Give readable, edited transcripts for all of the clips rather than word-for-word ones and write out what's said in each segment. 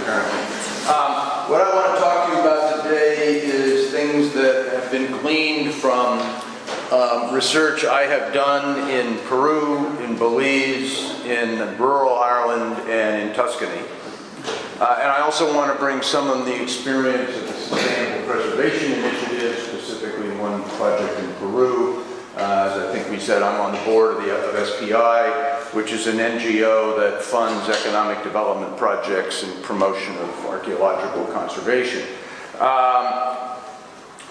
apparently. What I want to talk to you about today is things that have been gleaned from research I have done in Peru, in Belize, in rural Ireland, and in Tuscany. And I also want to bring some of the experience of the Sustainable Preservation Initiative, specifically one project in Peru. As I think we said, I'm on the board of SPI, which is an NGO that funds economic development projects and promotion of archaeological conservation.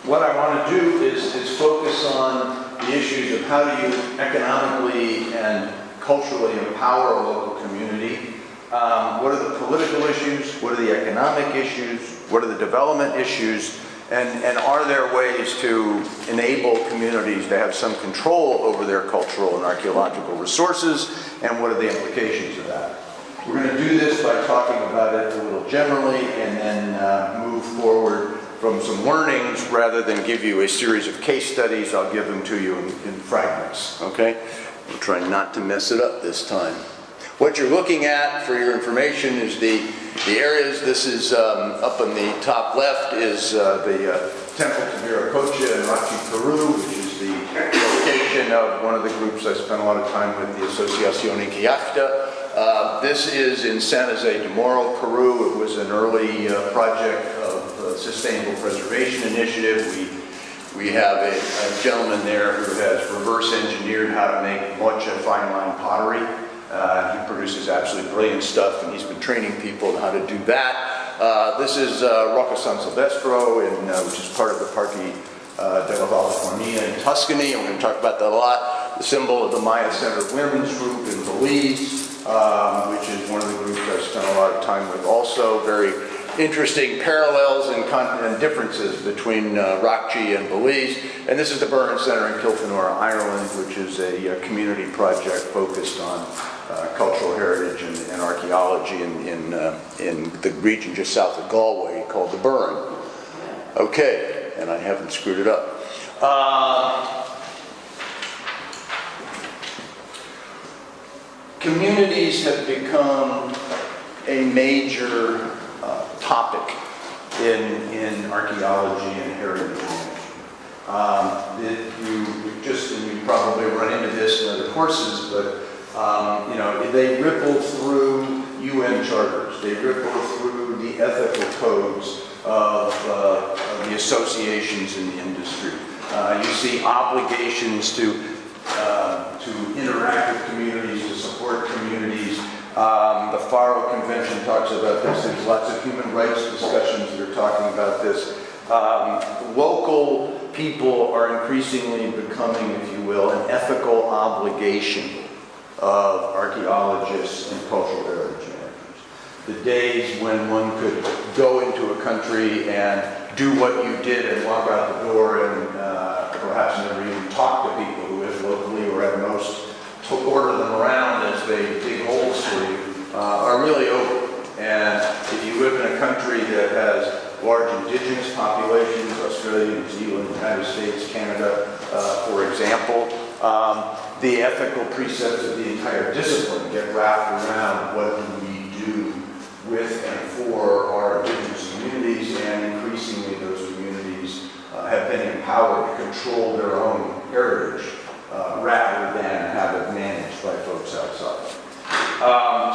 What I want to do is focus on the issues of how do you economically and culturally empower a local community. What are the political issues? What are the economic issues? What are the development issues? And are there ways to enable communities to have some control over their cultural and archaeological resources? And what are the implications of that? We're going to do this by talking about it a little generally and then move forward from some learnings rather than give you a series of case studies. I'll give them to you in fragments, okay? We'll try not to mess it up this time. What you're looking at for your information is the areas. This is up on the top left is the Temple to Viracocha in Rachi, Peru, which is the location of one of the groups I spent a lot of time with, the Asociación Inquiacta. This is in San Jose de Moro, Peru. It was an early project of the Sustainable Preservation Initiative. We have a gentleman there who has reverse engineered how to make mocha fine line pottery. He produces absolutely brilliant stuff, and he's been training people on how to do that. This is Rocca San Silvestro, which is part of the Parque della Valle Formia in Tuscany, and we're going to talk about that a lot. The symbol of the Maya Center Women's Group in Belize, which is one of the groups I've spent a lot of time with also. Very interesting parallels and differences between Rachi and Belize. And this is the Burren Center in Kilfenora, Ireland, which is a community project focused on cultural heritage and archaeology in the region just south of Galway called the Burren. Okay, and I haven't screwed it up. Communities have become a major topic in archaeology and heritage management. You probably run into this in other courses, but they ripple through UN charters. They ripple through the ethical codes of the associations in the industry. You see obligations to interact with communities, to support communities. The Faro Convention talks about this. There's lots of human rights discussions that are talking about this. Local people are increasingly becoming, if you will, an ethical obligation of archaeologists and cultural heritage managers. The days when one could go into a country and do what you did and walk out the door and perhaps never even talk to people who live locally, or at most to order them around as they dig holes for you, are really over. And if you live in a country that has large indigenous populations, Australia, New Zealand, United States, Canada, for example, the ethical precepts of the entire discipline get wrapped around what do we do with and for our indigenous communities, and increasingly those communities have been empowered to control their own heritage rather than have it managed by folks outside.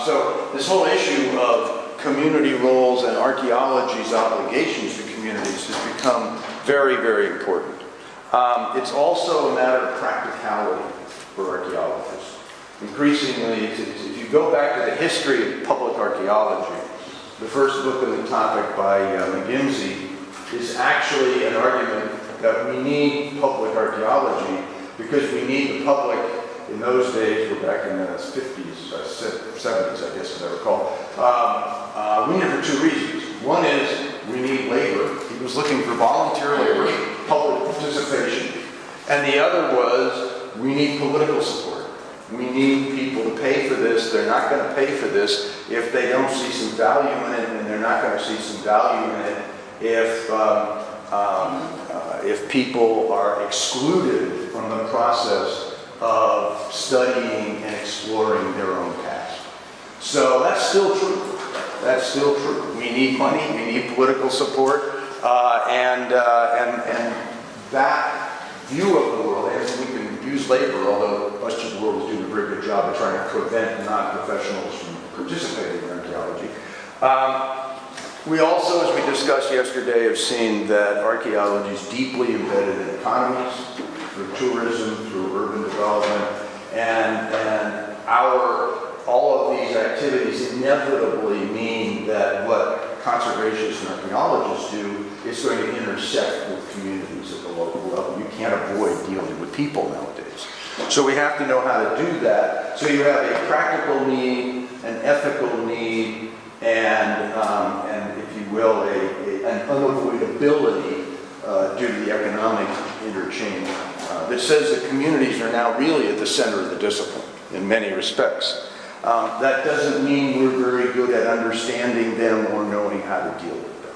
So this whole issue of community roles and archaeology's obligations to communities has become very, very important. It's also a matter of practicality for archaeologists. Increasingly, if you go back to the history of public archaeology, the first book on the topic by McGimsey is actually an argument that we need public archaeology because we need the public. In those days, we're back in the 50s, 70s, I guess, as I recall. We need it for two reasons. One is we need labor. He was looking for volunteer labor, public participation. And the other was we need political support. We need people to pay for this. They're not going to pay for this if they don't see some value in it, and they're not going to see some value in it if people are excluded from the process of studying and exploring their own past. So that's still true. That's still true. We need money, we need political support, and that view of the world, and we can use labor, although much of the world is doing a very good job of trying to prevent non-professionals from participating in archaeology. We also, as we discussed yesterday, have seen that archaeology is deeply embedded in economies, through tourism, through urban development, and all of these activities inevitably mean that what conservationists and archaeologists do is going to intersect with communities at the local level. You can't avoid dealing with people nowadays. So we have to know how to do that. So you have a practical need, an ethical need, and if you will, an unavoidability due to the economic interchange that says that communities are now really at the center of the discipline in many respects. That doesn't mean we're very good at understanding them or knowing how to deal with them.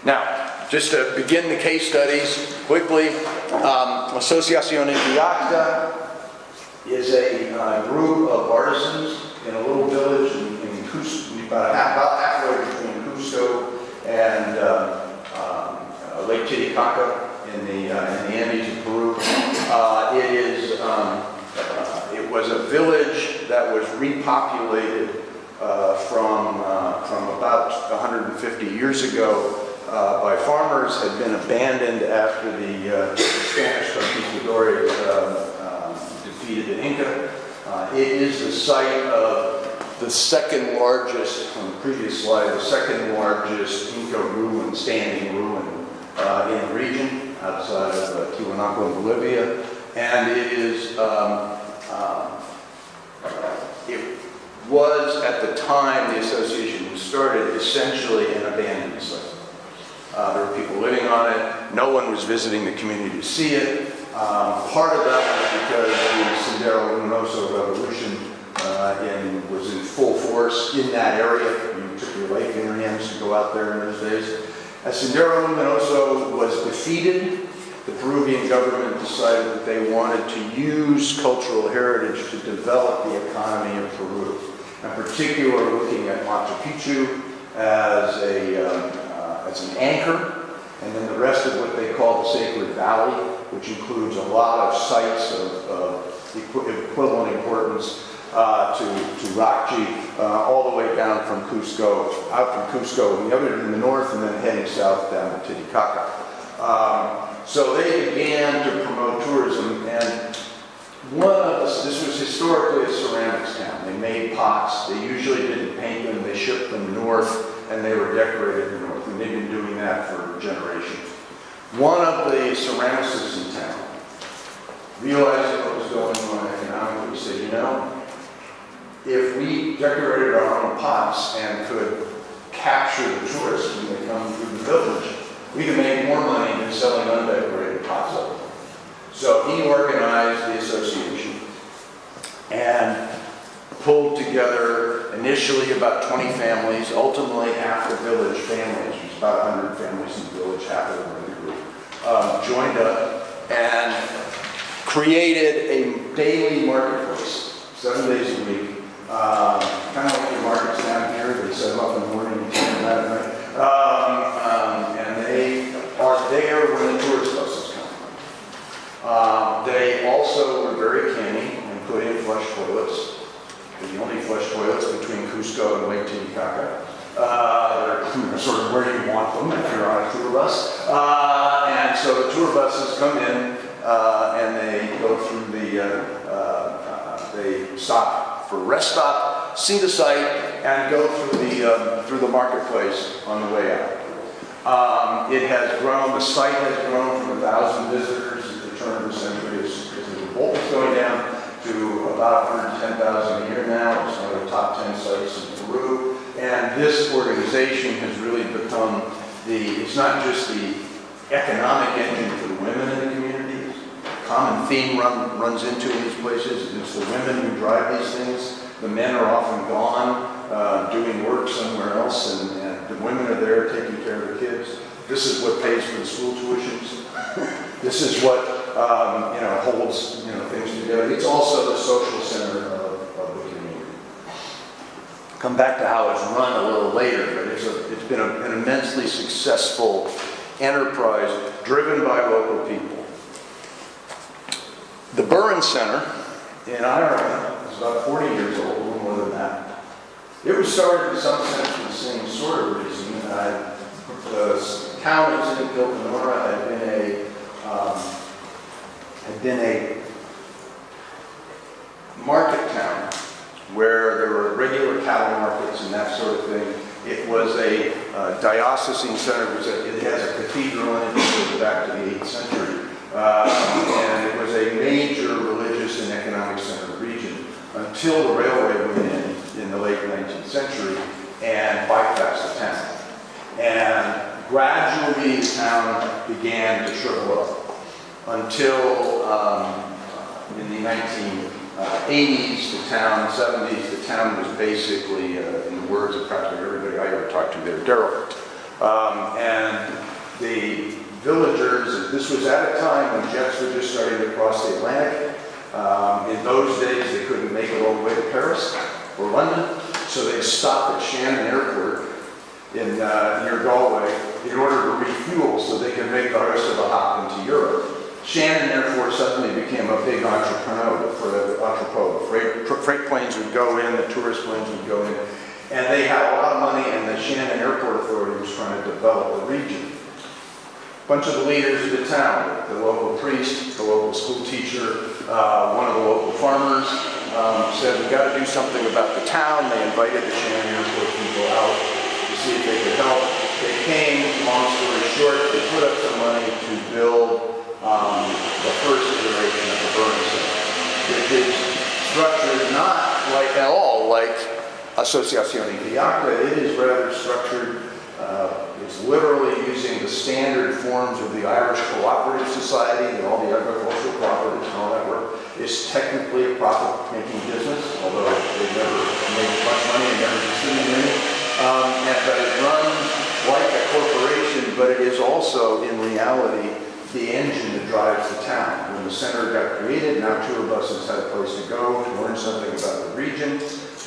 Now, just to begin the case studies quickly, LEZIONE is a group of artisans in a little village in Cusco, about halfway between Cusco and Lake Titicaca in the Andes of Peru. It was a village that was repopulated from about 150 years ago by farmers, had been abandoned after the Spanish conquistadores defeated the Inca. It is the site of the second largest, on the previous slide, the second largest Inca ruin, standing ruin in the region, outside of Tiwanaku in Bolivia. And it is, it was at the time the association was started essentially an abandoned site. There were people living on it. No one was visiting the community to see it. Part of that was because the Sendero Luminoso revolution was in full force in that area. You took your life in your hands to go out there in those days. As Sendero Luminoso was defeated, the Peruvian government decided that they wanted to use cultural heritage to develop the economy of Peru. In particular, looking at Machu Picchu as an anchor, and then the rest of what they call the Sacred Valley, which includes a lot of sites of equivalent importance to Rakji, all the way down from Cusco, out from Cusco in the north, and then heading south down to Titicaca. So they began to promote tourism, and this was historically a ceramics town. They made pots. They usually didn't paint them. They shipped them north, and they were decorated in the north, and they've been doing that for generations. One of the ceramicists in town, realizing what was going on economically, said, you know, if we decorated our own pots and could capture the tourists when they come through the village, we could make more money than selling undecorated pots of them. So he organized the association and pulled together initially about 20 families, ultimately half the village families, there's about 100 families in the village, half of them were in the group, joined up and created a daily marketplace, 7 days a week. Kind of like your markets down here, they set them up in the morning and turn them out at night. And they are there when the tourist buses come. They also were very canny and put in flush toilets. They're the only flush toilets between Cusco and Lake Titicaca. They're sort of where you want them if you're on a tour bus. And so the tour buses come in and they go through they stop for a rest stop, see the site, and go through the marketplace on the way out. It has grown, the site has grown from 1,000 visitors at the turn of the century as the bolt is going down to about 110,000 a year now. It's one of the top 10 sites in Peru. And this organization has really become it's not just the economic engine for the women in the community. Common theme runs into these places. It's the women who drive these things. The men are often gone doing work somewhere else, and the women are there taking care of the kids. This is what pays for the school tuitions. This is what holds things together. It's also the social center of the community. come back to how it's run a little later, but it's been an immensely successful enterprise driven by local people. The Burren Center in Ireland is about 40 years old, a little more than that. It was started in some sense for the same sort of reason. The town of St. Kilkenora had been a market town where there were regular cattle markets and that sort of thing. It was a diocesan center. It has a cathedral in it that goes back to the 8th century. And it was a major religious and economic center of the region until the railway went in the late 19th century and bypassed the town. And gradually the town began to shrivel up until in the 1980s, the town, 70s, the town was basically, in the words of practically everybody I ever talked to there, derelict. And the villagers, this was at a time when jets were just starting to cross the Atlantic. In those days, they couldn't make it all the way to Paris or London, so they stopped at Shannon Airport near Galway in order to refuel so they could make the rest of the hop into Europe. Shannon, therefore, suddenly became a big entrepreneur. Freight planes would go in, the tourist planes would go in, and they had a lot of money, and the Shannon Airport Authority was trying to develop the region. A bunch of the leaders of the town, the local priest, the local school teacher, one of the local farmers, said, we've got to do something about the town. They invited the Shannon Airport people out to see if they could help. They came, long story short, they put up some money to build the first iteration of the Burren Center, which is structured not like at all like Associazione Chiacchiere. It is rather structured. It's literally using the standard forms of the Irish Cooperative Society and all the agricultural cooperatives and all that work. It's technically a profit-making business, although they've never made much money and never succeeded in it. But it runs like a corporation, but it is also, in reality, the engine that drives the town. When the center got created, now tour buses had a place to go to learn something about the region.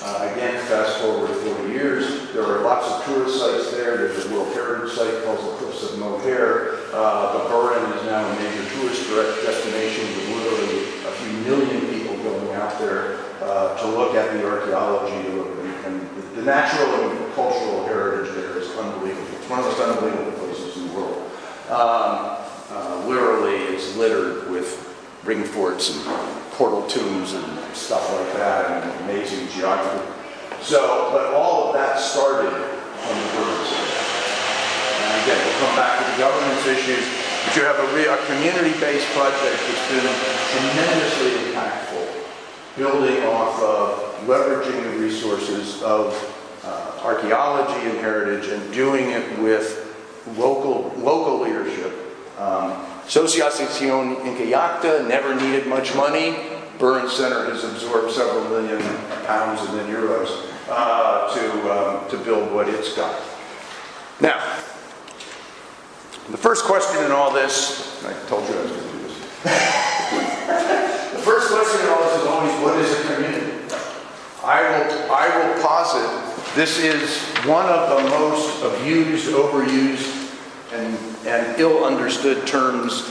Again, fast forward 40 years, there are lots of tourist sites there. There's a World Heritage site called the Cliffs of Moher. The Burren is now a major tourist destination with literally a few million people going out there to look at the archaeology, and the natural and cultural heritage there is unbelievable. It's one of the most unbelievable places in the world. Literally, it's littered with ring forts and portal tombs and stuff like that, and amazing geography. So, but all of that started from the Burren Center. And again, we'll come back to the governance issues, but you have a community-based project that's been tremendously impactful, building off of leveraging the resources of archaeology and heritage and doing it with local leadership. Associazione Chiacchiere never needed much money. Burren Center has absorbed several million pounds and then euros to build what it's got. Now, the first question in all this, I told you I was going to do this. The first question in all this is always, what is a community? I will posit this is one of the most abused, overused, and ill-understood terms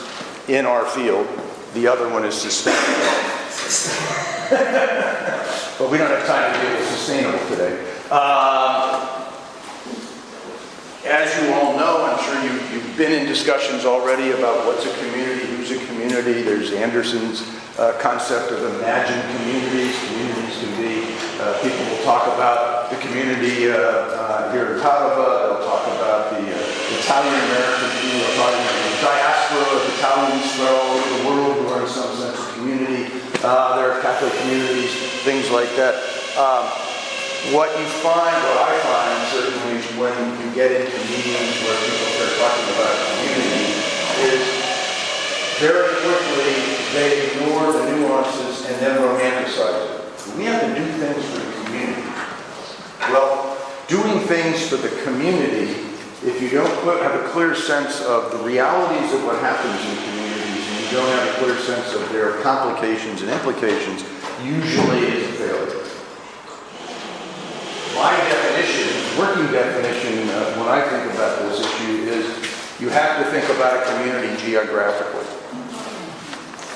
in our field. The other one is sustainable. But we don't have time to deal with sustainable today. As you all know, I'm sure you've been in discussions already about what's a community, who's a community. There's Anderson's concept of imagined communities. Communities can be, people will talk about the community here in Padova. They'll talk about the Italian-American people, the diaspora of Italians spread all over the world who are in some sense a community. There are Catholic communities, things like that. What I find, certainly when you get into meetings where people start talking about community, is very quickly they ignore the nuances and then romanticize it. We have to do things for the community. Well, doing things for the community, if you don't have a clear sense of the realities of what happens in communities and you don't have a clear sense of their complications and implications, usually is a failure. My working definition when I think about this issue is you have to think about a community geographically.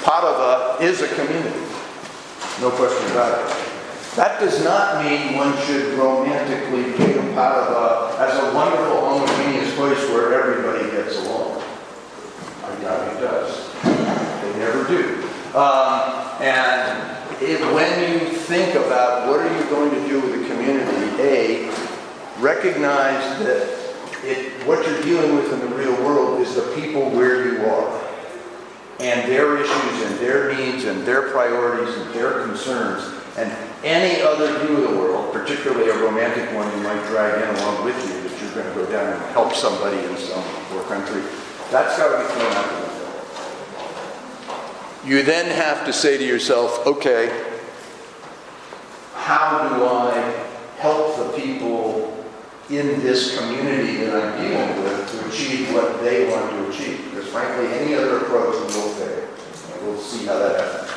Padova is a community, no question about it. That does not mean one should romantically think of Padova as a wonderful, homogeneous place where everybody gets along. I doubt it does. They never do. When you think about what are you going to do with the community, A, recognize that what you're dealing with in the real world is the people where you are, and their issues and their needs and their priorities and their concerns, and any other view of the world, particularly a romantic one you might drag in along with you, that you're going to go down and help somebody in some poor country, that's got to be thrown out the window. You then have to say to yourself, okay, how do I help the people in this community that I'm dealing with to achieve what they want to achieve? Because frankly, any other approach will fail. And we'll see how that happens.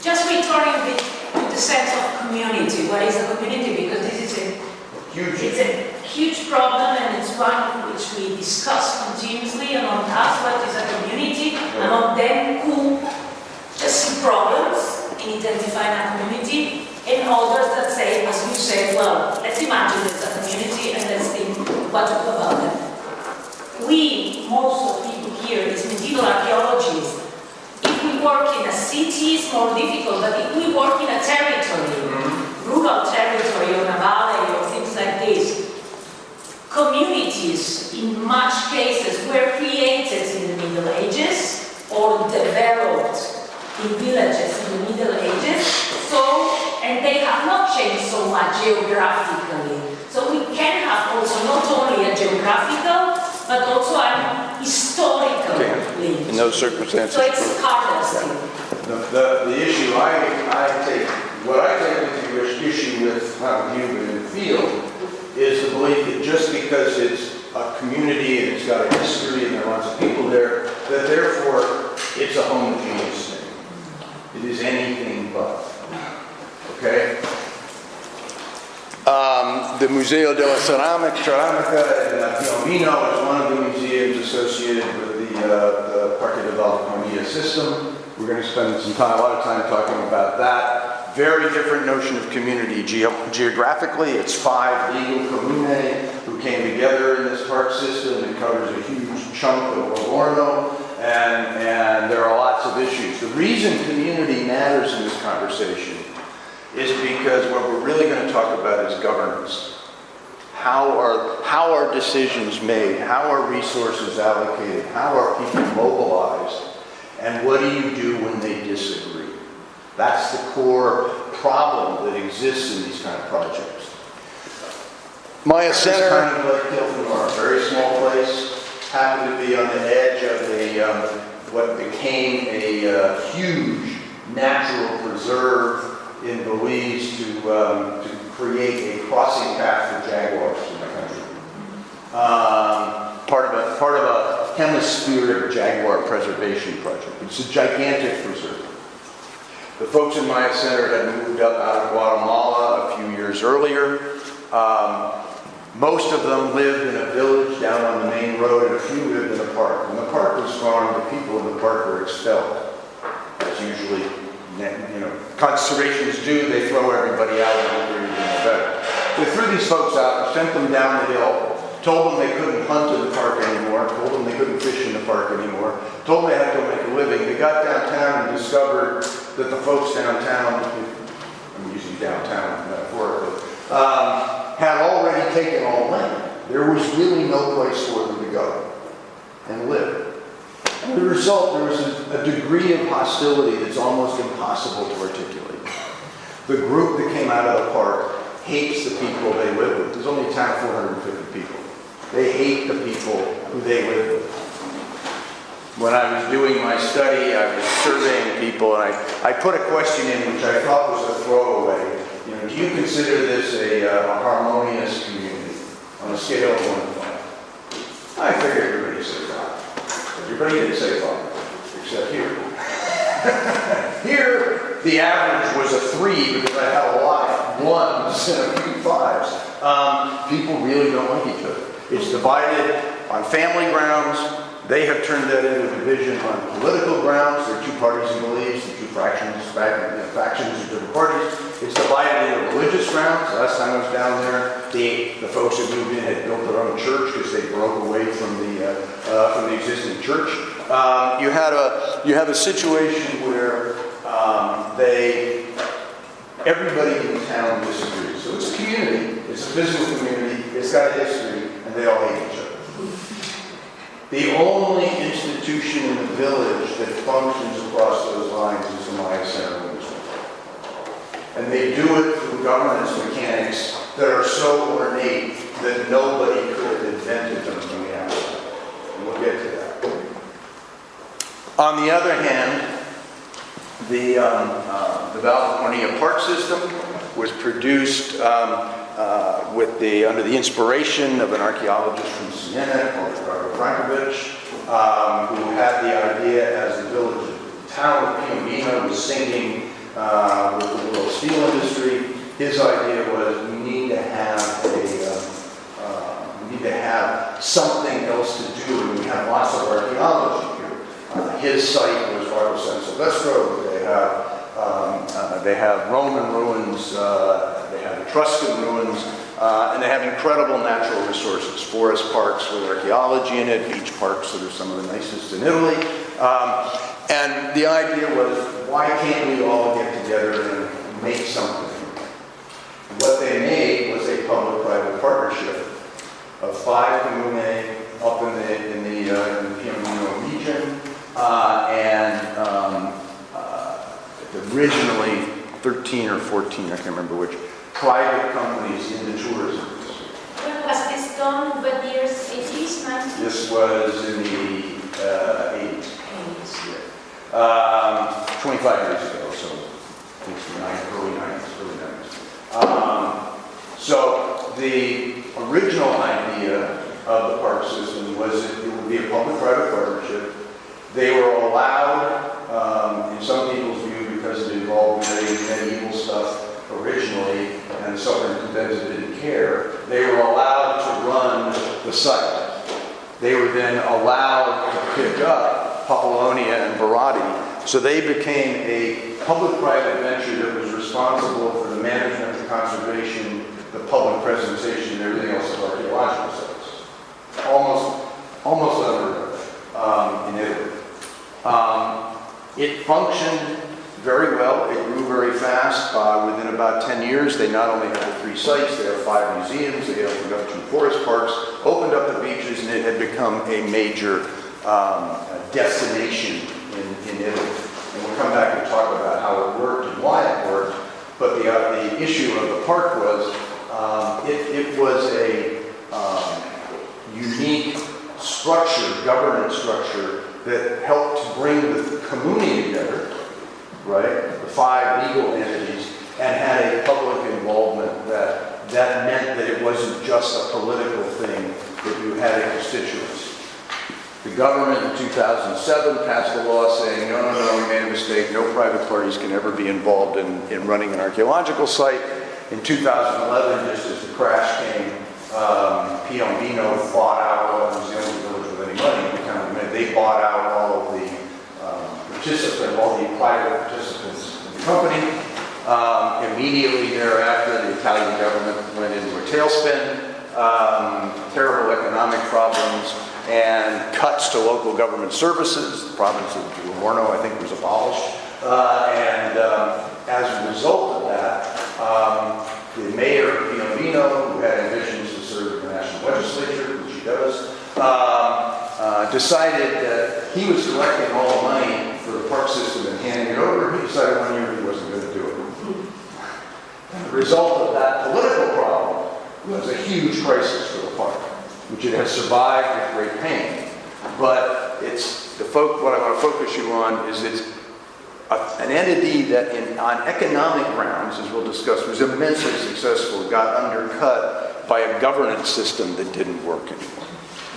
Just returning to the sense of community. What is a community? Because this is a huge problem, and it's one which we discuss continuously among us. What is a community? Among them who just see problems in identifying a community, and others that say, as you said, well, let's imagine there's a community and let's think what to do about them. Most of the people here, is medieval archaeologists. If we work in a city, it's more difficult, but if we work in a territory, rural territory or a valley or things like this, communities, in much cases, were created in the Middle Ages or developed in villages in the Middle Ages, and they have not changed so much geographically. So we can have also not only a geographical, but also a historical link. In those circumstances. So it's harder still. The issue what I take with issue with how you in the field is the belief that just because it's a community and it's got a history and there are lots of people there, that therefore it's a homogeneous thing. It is anything but. Okay? The Museo della Ceramica in Piombino is one of the museums associated with the Parque de Valdeconia system. We're going to spend a lot of time talking about that. Very different notion of community. Geographically, it's 5 legal comune who came together in this park system. It covers a huge chunk of Livorno, and there are lots of issues. The reason community matters in this conversation is because what we're really going to talk about is governance. How are decisions made? How are resources allocated? How are people mobilized? And what do you do when they disagree? That's the core problem that exists in these kind of projects. Maya Center, is kind of like Kilfenor, a very small place, happened to be on the edge of what became a huge natural preserve in Belize to create a crossing path for jaguars in the country. Part of a hemispheric jaguar preservation project. It's a gigantic preserve. The folks in Maya Center had moved up out of Guatemala a few years earlier. Most of them lived in a village down on the main road, and a few lived in a park. When the park was farmed, the people in the park were expelled. As usually, conservationists do, they throw everybody out and they're even better. They threw these folks out and sent them down the hill, told them they couldn't hunt in the park anymore, told them they couldn't fish in the park anymore, told them they had to go make a living. They got downtown and discovered that the folks downtown, I'm using downtown metaphorically, had already taken all the land. There was really no place for them to go and live. And the result, there was a degree of hostility that's almost impossible to articulate. The group that came out of the park hates the people they live with. There's only a town of 450 people. They hate the people who they live with. When I was doing my study, I was surveying people, and I put a question in which I thought was a throwaway. Do you consider this a harmonious community on a scale of 1 to 5? I figured everybody said 5. Everybody didn't say 5, except here. Here, the average was a 3 because I had a lot ones and a few fives. People really don't like each other. It's divided on family grounds. They have turned that into a division on political grounds. There are two parties in Belize, the two factions of different parties. It's divided into religious grounds. Last time I was down there, the folks who moved in had built their own church because they broke away from the existing church. You have a situation where everybody in town disagrees. So it's a community. It's a physical community. It's got a history, and they all hate each other. The only institution in the village that functions across those lines is the Maya Center. And they do it through governance mechanics that are so ornate that nobody could have invented them from the outside. And we'll get to that. On the other hand, the Valdecornia Park System was produced under the inspiration of an archaeologist from Siena called Ricardo Frankovich, who had the idea as the village, the town of Piombino was sinking with the world steel industry. His idea was we need to have something else to do, and we have lots of archaeology here. His site was Vardo San Silvestro. They have Roman ruins, they have Etruscan ruins, and they have incredible natural resources. Forest parks with archaeology in it, beach parks that are some of the nicest in Italy. And the idea was, why can't we all get together and make something? What they made was a public-private partnership of 5 communae up in the Piombino region, originally 13 or 14, I can't remember which, private companies in the tourism industry. When was this done? What years? 80s, 90s? This was in the 80s. 25 years ago, so I think it's the early 90s. So the original idea of the park system was that it would be a public-private partnership. They were allowed, in some people's view, because it involved medieval stuff originally, and the Southern Convention didn't care, they were allowed to run the site. They were then allowed to pick up Papulonia and Barati, so they became a public-private venture that was responsible for the management, the conservation, the public presentation, and everything else of archaeological sites. Almost unheard of in Italy. It functioned very well. It grew very fast. Within about 10 years, they not only have the 3 sites, they have 5 museums, they opened up 2 forest parks, opened up the beaches, and it had become a major destination in Italy. And we'll come back and talk about how it worked and why it worked. But the issue of the park was it was a unique structure, governance structure, that helped to bring the community together, right? The 5 legal entities, and had a public involvement that meant that it wasn't just a political thing, that you had a constituency. The government in 2007 passed a law saying, no, we made a mistake, no private parties can ever be involved in running an archaeological site. In 2011, just as the crash came, Piombino bought out, well, it was the only village with any money, they bought out all of the all the private participants in the company. Immediately thereafter, the Italian government went into a tailspin, terrible economic problems, and cuts to local government services. The province of Livorno, I think, was abolished. As a result of that, the mayor of Piombino, who had ambitions to serve the national legislature, which he does, decided that he was collecting all the money for the park system and handing it over. He decided one year he wasn't going to do it. And the result of that political problem was a huge crisis for the park, which it has survived with great pain. But what I want to focus you on is it's an entity that on economic grounds, as we'll discuss, was immensely successful. It got undercut by a governance system that didn't work anymore.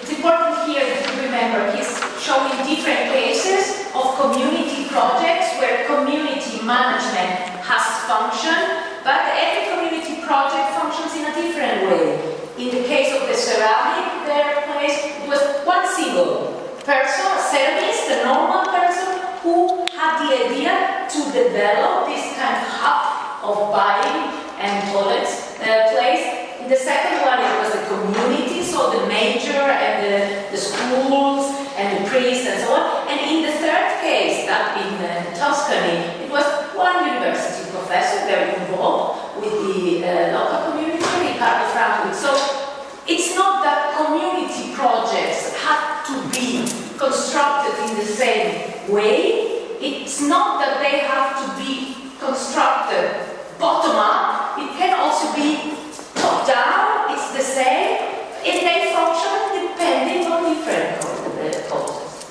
It's important here to remember he's showing different cases of community projects where community management has functioned, but every community project functions in a different way. In the case of the ceramic place, it was one single person, a ceramist, a normal person, who had the idea to develop this kind of hub of buying and toilets place. In the second one, it was the community, so the major and the schools and the priests and so on. And in the third case, that in Tuscany, it was one university professor very involved with the local community, Riccardo Franklin. So it's not that community projects have to be constructed in the same way. It's not that they have to be constructed bottom up. It can also be top down. It's the same. And they function depending on different causes.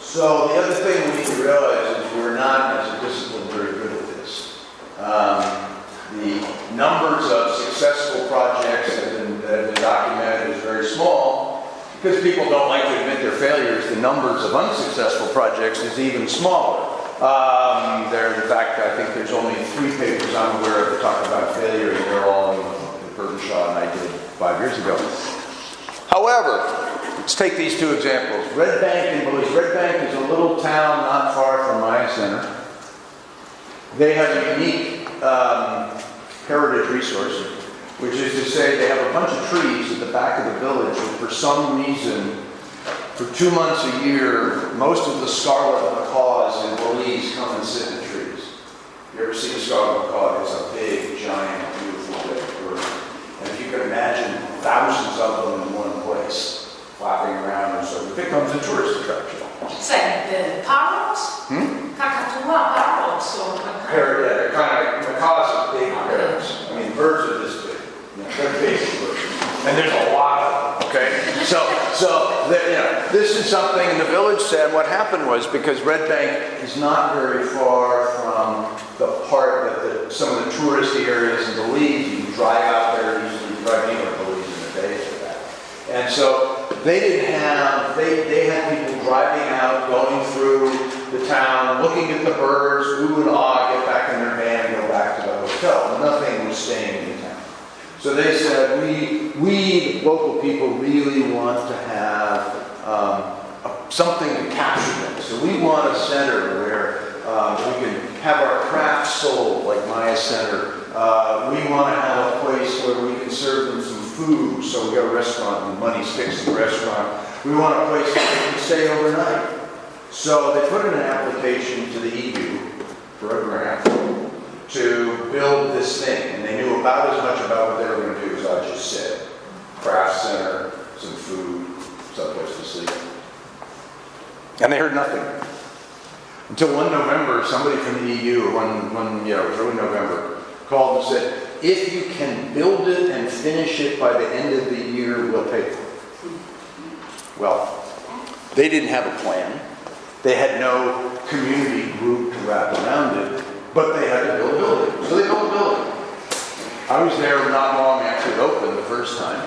So the other thing we need to realize is we're not, as a discipline, very good at this. The numbers of successful projects that have been documented is very small. Because people don't like to admit their failures, the numbers of unsuccessful projects is even smaller. In fact, I think there's only 3 papers I'm aware of that talk about failure, and they're all in Burtenshaw and I did 5 years ago. However, let's take these 2 examples. Red Bank in Belize. Red Bank is a little town not far from Maya Center. They have a unique heritage resource, which is to say they have a bunch of trees at the back of the village, and for some reason, for 2 months a year, most of the scarlet macaws in Belize come and sit in the trees. You ever seen a scarlet macaw? It's a big, giant, beautiful red bird. And if you can imagine thousands of them in one place, flapping around and so it becomes a tourist attraction. Say, the parrots? Kakatua parrots or They're kind of, macaws are big parrots. I mean, birds are this big. They're big birds. And there's a lot of them, okay? This is something, and the village said what happened was, because Red Bank is not very far from the part that some of the touristy areas in Belize, you can drive out there, usually drive anywhere in Belize in a day for that. And so they didn't have, they had people driving out, going through the town, looking at the birds, ooh and ah, get back in their van and go back to the hotel. Nothing was staying in town. So they said, we local people really want to have something to capture them. So we want a center where we can have our craft sold, like Maya Center. We want to have a place where we can serve them some food. So we got a restaurant and money sticks in the restaurant. We want a place where they can stay overnight. So they put in an application to the EU for a grant to build this thing. And they knew about as much about what they were going to do as I just said. Craft center, some food, someplace to sleep. And they heard nothing. Until one November, somebody from the EU, early November, called and said, if you can build it and finish it by the end of the year, we'll pay for it. Well, they didn't have a plan. They had no community group to wrap around it, but they had to build a building. So they built a building. I was there not long after it opened the first time.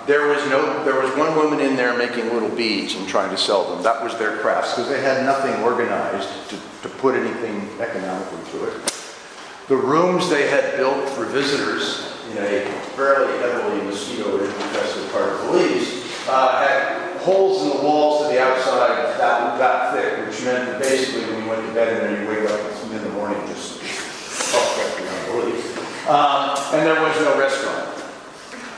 There was one woman in there making little beads and trying to sell them. That was their crafts, because they had nothing organized to put anything economically to it. The rooms they had built for visitors in a fairly heavily mosquito-infested part of Belize had holes in the walls to the outside that thick, which meant that basically when you went to bed and then you wake up in the morning just puffed up around Belize. And there was no restaurant.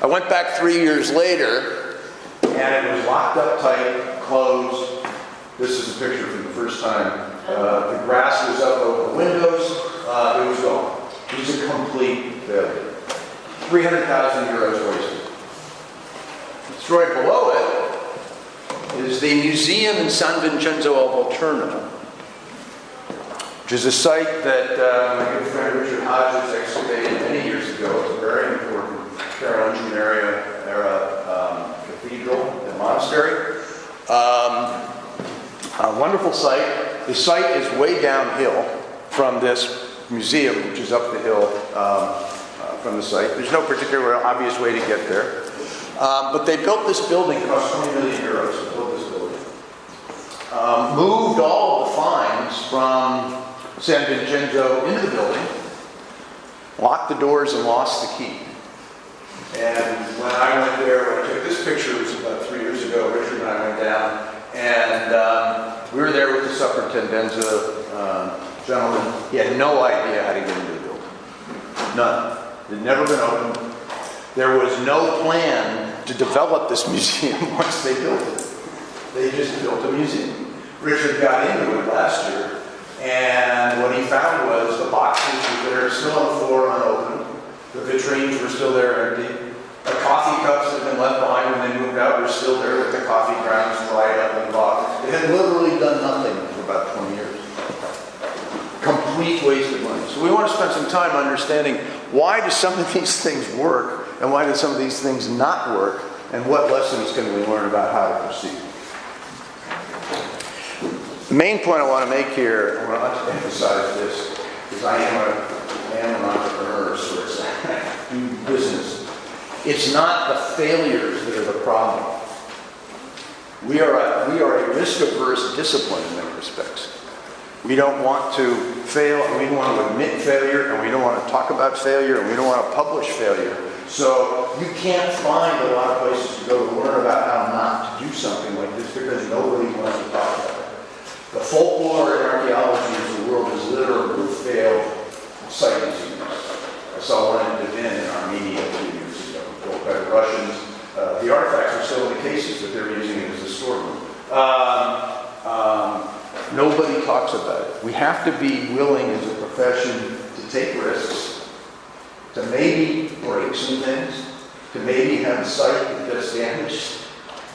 I went back 3 years later, and it was locked up tight, closed. This is a picture from the first time. The grass was up over the windows. It was gone. It was a complete failure. 300,000 euros wasted. Destroyed below it is the museum in San Vincenzo al Volturno, which is a site that my good friend Richard Hodges excavated many years ago. It's a very important Carolingian era cathedral and monastery. A wonderful site. The site is way downhill from this museum, which is up the hill from the site. There's no particular obvious way to get there. But they built this building, cost 20 million euros to build this building. Moved all the finds from San Vincenzo into the building. locked the doors and lost the key. And when I went there, when I took this picture, it was about 3 years ago, Richard and I went down, and we were there with the superintendenza gentleman. He had no idea how to get into the building. None. It had never been opened. There was no plan to develop this museum once they built it. They just built a museum. Richard got into it last year, and what he found was the boxes were there still on the floor unopened. The vitrines were still there empty. The coffee cups that had been left behind when they moved out were still there with the coffee grounds dried up in the box. They had literally done nothing for about 20 years. Complete waste of money. So we want to spend some time understanding why do some of these things work and why do some of these things not work, and what lessons can we learn about how to proceed. The main point I want to make here, I want to emphasize this, because I am an entrepreneur, so I do business. It's not the failures that are the problem. We are a risk-averse discipline in many respects. We don't want to fail, and we don't want to admit failure, and we don't want to talk about failure, and we don't want to publish failure. So you can't find a lot of places to go to learn about how not to do something like this because nobody wants to talk about it. The folklore in archaeology is the world is literally failed site museums. I saw one in Devin in Armenia a few years ago, built by the Russians. The artifacts are still in the cases, but they're using it as a storeroom. Nobody talks about it. We have to be willing as a profession to take risks, to maybe break some things, to maybe have a site that gets damaged.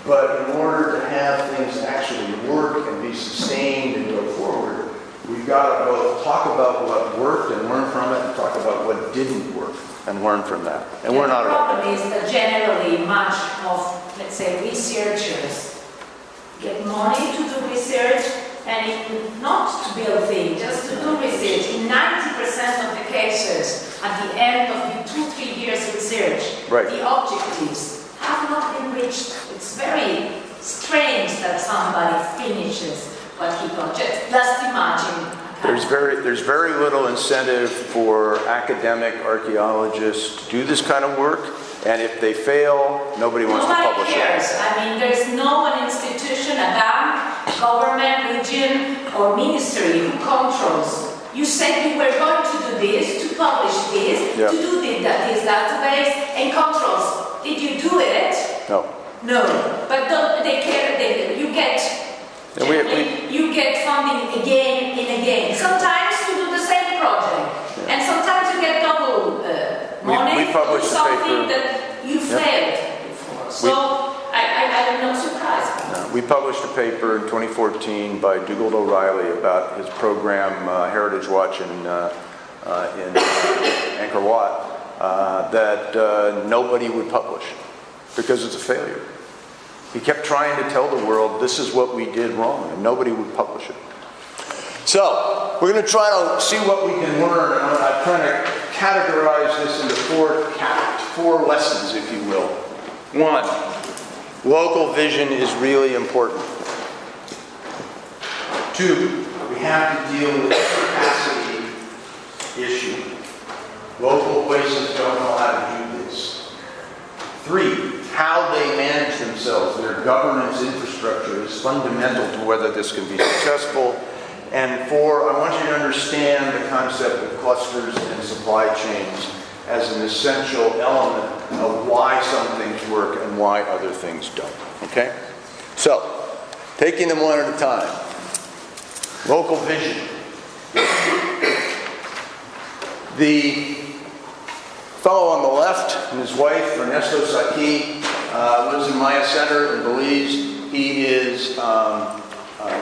But in order to have things actually work and be sustained and go forward, we've got to both talk about what worked and learn from it, and talk about what didn't work and learn from that. And we're not at all. The problem is that generally much of, let's say, researchers get money to do research, and not to build things, just to do research. In 90% of the cases, at the end of the 2-3 years research, right, the objectives have not been reached. It's very strange that somebody finishes what he got. Just imagine. There's very little incentive for academic archaeologists to do this kind of work, and if they fail, nobody wants to publish cares. it. I mean, there's no an institution, a bank, government, region, or ministry who controls. You said you were going to do this, to publish this, yeah, to do this database, and controls. Did you do it? No. No. But don't they care? You get. You get funding again and again. Sometimes you do the same project, and sometimes you get double money for something that you failed before. So I'm not surprised. No, we published a paper in 2014 by Dougald O'Reilly about his program Heritage Watch in Angkor Wat that nobody would publish because it's a failure. He kept trying to tell the world this is what we did wrong, and nobody would publish it. So we're going to try to see what we can learn, and I'm trying to categorize this into four lessons, if you will. 1, local vision is really important. 2, we have to deal with the capacity issue. Local places don't know how to do this. 3, how they manage themselves, their governance infrastructure is fundamental to whether this can be successful. And 4, I want you to understand the concept of clusters and supply chains as an essential element of why some things work and why other things don't. Okay? So, taking them one at a time. Local vision. The fellow on the left and his wife, Ernesto Saki, lives in Maya Center in Belize. He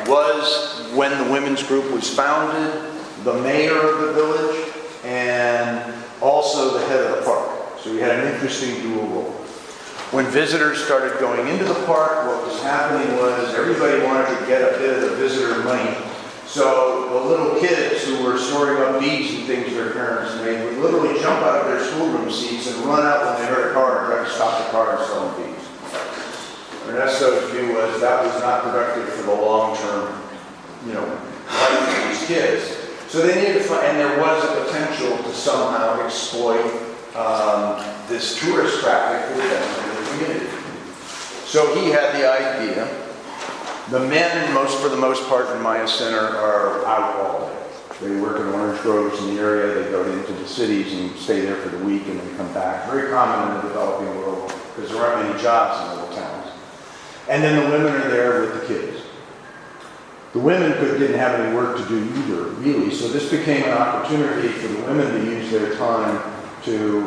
was, when the women's group was founded, the mayor of the village and also the head of the park. So he had an interesting dual role. When visitors started going into the park, what was happening was everybody wanted to get a bit of the visitor money. So the little kids who were storing up beads and things their parents made would literally jump out of their schoolroom seats and run out when they heard a car and try to stop the car and sell them beads. Ernesto's view was that was not productive for the long-term, life of these kids. So they needed to find, and there was a potential to somehow exploit this tourist traffic for the benefit of the community. So he had the idea. The men, for the most part, in Maya Center are out all day. They work in orange groves in the area. They go into the cities and stay there for the week and then come back. Very common in the developing world because there aren't many jobs in little towns. And then the women are there with the kids. The women didn't have any work to do either, really, so this became an opportunity for the women to use their time to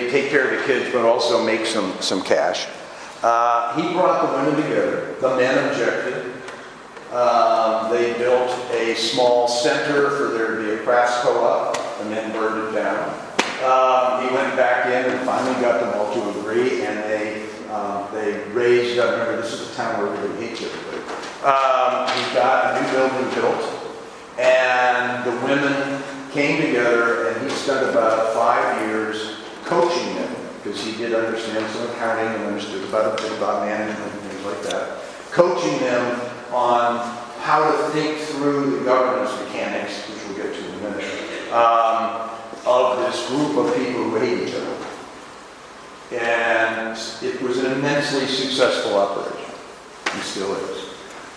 take care of the kids, but also make some cash. He brought the women together. The men objected. They built a small center for there to be a crafts co-op. The men burned it down. He went back in and finally got them all to agree, and they raised, remember this is a town where everybody hates everybody. He got a new building built, and the women came together, and he spent about 5 years coaching them, because he did understand some accounting and understood about a bit about management and things like that. Coaching them on how to think through the governance mechanics, which we'll get to in a minute, of this group of people who hate each other. And it was an immensely successful operation. It still is.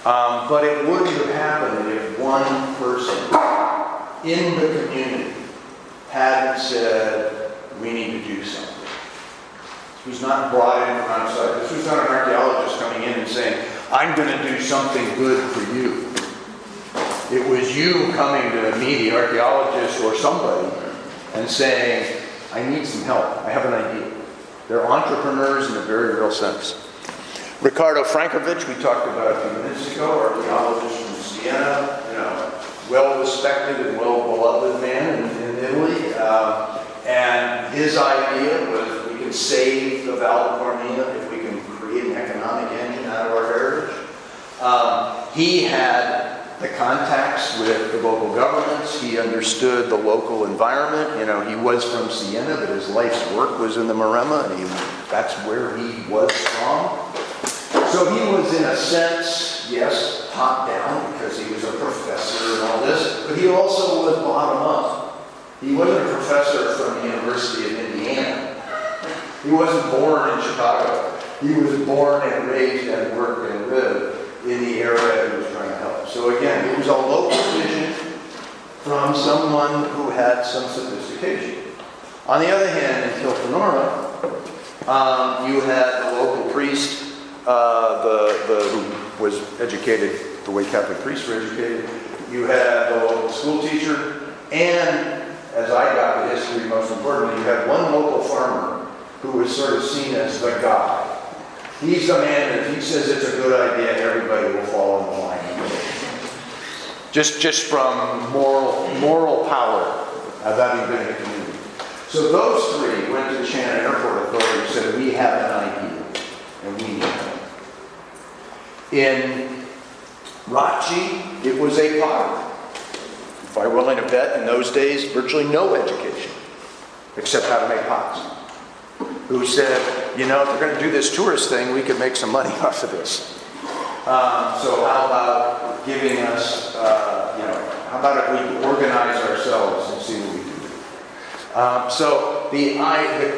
But it wouldn't have happened if one person in the community hadn't said, we need to do something. This was not brought in from outside. This was not an archaeologist coming in and saying, I'm going to do something good for you. It was you coming to me, the archaeologist or somebody, and saying, I need some help. I have an idea. They're entrepreneurs in a very real sense. Ricardo Frankovich, we talked about a few minutes ago, archaeologist from Siena, well-respected and well-beloved man in Italy. And his idea was we can save the Val di Cormina if we can create an economic engine out of our heritage. He had the contacts with the local governments. He understood the local environment. He was from Siena, but his life's work was in the Maremma, and that's where he was from. So he was, in a sense, yes, top down, because he was a professor and all this, but he also was bottom up. He wasn't a professor from the University of Indiana. He wasn't born in Chicago. He was born and raised and worked and lived in the area he was trying to help. So again, it was a local vision from someone who had some sophistication. On the other hand, in Kilfenora, you had the local priest, who was educated the way Catholic priests were educated. You had the local school teacher, and as I got the history, most importantly, you had one local farmer who was sort of seen as the guy. He's the man that if he says it's a good idea, everybody will fall in line. Just from moral power of having been in the community. So those three went to the Shannon Airport Authority and said, we have an idea, and we need help. In Rachi, it was a potter. If I'm willing to bet, in those days, virtually no education, except how to make pots. Who said, if we're going to do this tourist thing, we could make some money off of this. So how about giving us, how about if we organize ourselves and see what we can do? So the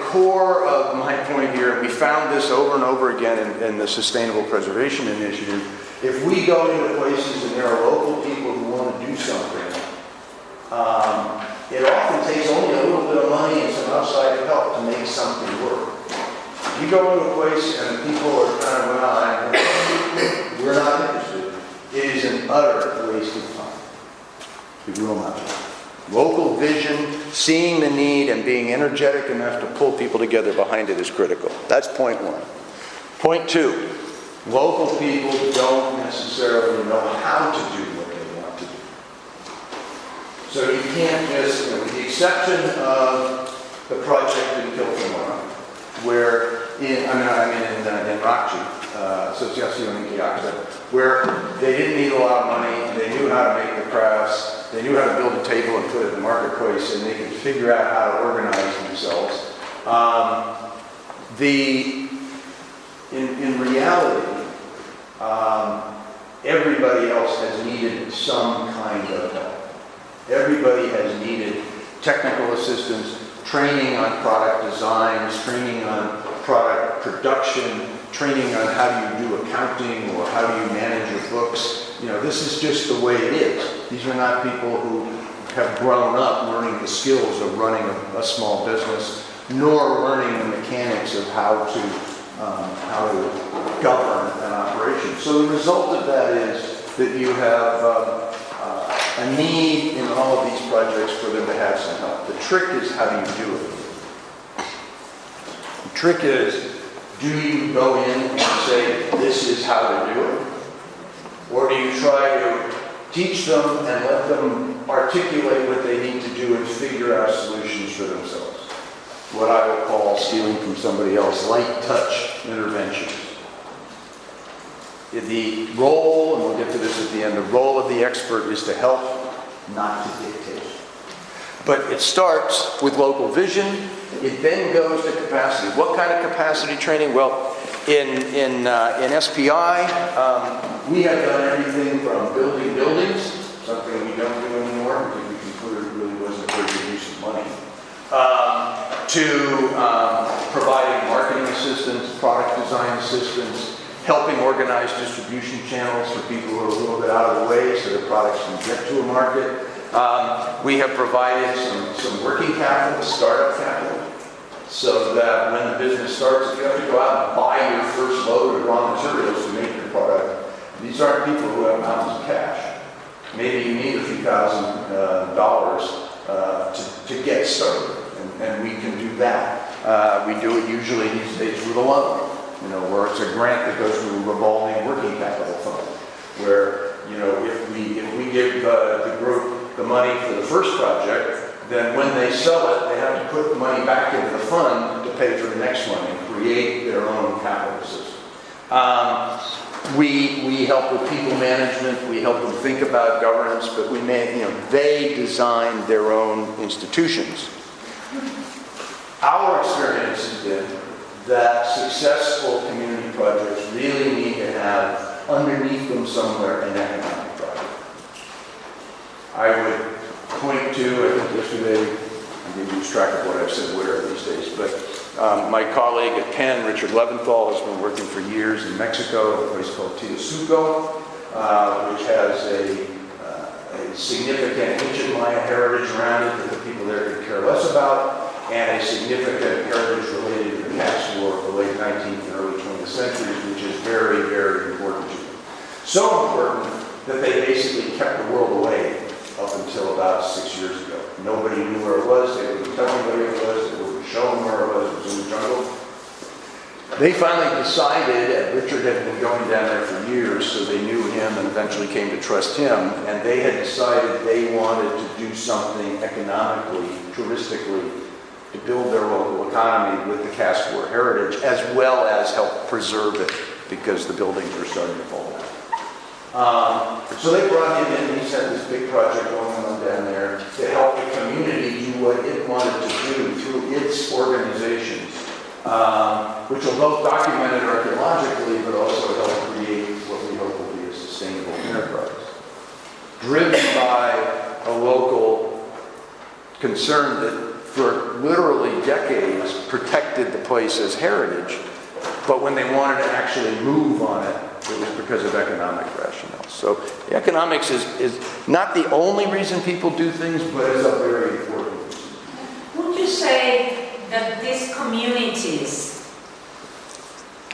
core of my point here, and we found this over and over again in the Sustainable Preservation Initiative, if we go into places and there are local people who want to do something, it often takes only a little bit of money and some outside help to make something work. You go into a place and the people are kind of, we're not interested. It is an utter waste of time. It will not be. Local vision, seeing the need, and being energetic enough to pull people together behind it is critical. That's point one. Point two, local people don't necessarily know how to do what they want to do. So you can't just, with the exception of the project in Kilfenora, where in Rachi, Associazione Chiacchiere, where they didn't need a lot of money, they knew how to make the crafts, they knew how to build a table and put it in the marketplace, and they could figure out how to organize themselves. In reality, everybody else has needed some kind of help. Everybody has needed technical assistance, training on product designs, training on product production, training on how do you do accounting or how do you manage your books. You know, this is just the way it is. These are not people who have grown up learning the skills of running a small business, nor learning the mechanics of how to govern an operation. So the result of that is that you have a need in all of these projects for them to have some help. The trick is, how do you do it? The trick is, do you go in and say, this is how to do it? Or do you try to teach them and let them articulate what they need to do and figure out solutions for themselves? What I will call, stealing from somebody else, light touch interventions. The role, and we'll get to this at the end, the role of the expert is to help, not to dictate. But it starts with local vision. It then goes to capacity. What kind of capacity training? Well, in SPI, we have done everything from building buildings, something we don't do anymore because we concluded it really wasn't a very good use of money, to providing marketing assistance, product design assistance, helping organize distribution channels for people who are a little bit out of the way so that products can get to a market. We have provided some working capital, startup capital, so that when the business starts, if you have to go out and buy your first load of raw materials to make your product, these aren't people who have mountains of cash. Maybe you need a few $1,000s to get started, and we can do that. We do it usually these days with a loan. You know, where it's a grant that goes to a revolving working capital fund, where, you know, if we give the group the money for the first project, then when they sell it, they have to put the money back into the fund to pay for the next one and create their own capital system. We help with people management, we help them think about governance, but they design their own institutions. Our experience has been that successful community projects really need to have underneath them somewhere an economic project. I would point to, I think yesterday, I didn't lose track of what I've said where these days, but my colleague at Penn, Richard Leventhal, has been working for years in Mexico, a place called Teosuco, which has a significant ancient Maya heritage around it that the people there could care less about, and a significant heritage related to the Caps War of the late 19th and early 20th centuries, which is very, very important to them. So important that they basically kept the world away up until about 6 years ago. Nobody knew where it was, they wouldn't tell anybody where it was, they wouldn't show them where it was in the jungle. They finally decided, and Richard had been going down there for years, so they knew him and eventually came to trust him, and they had decided they wanted to do something economically, touristically, to build their local economy with the Caps War heritage, as well as help preserve it, because the buildings were starting to fall down. So they brought him in, he's had this big project going on down there to help the community do what it wanted to do through its organizations, which will both document it archaeologically, but also help create what we hope will be a sustainable enterprise. Driven by a local concern that for literally decades protected the place as heritage, but when they wanted to actually move on it, it was because of economic rationale. So the economics is not the only reason people do things, but it's a very important reason. Would you say that these communities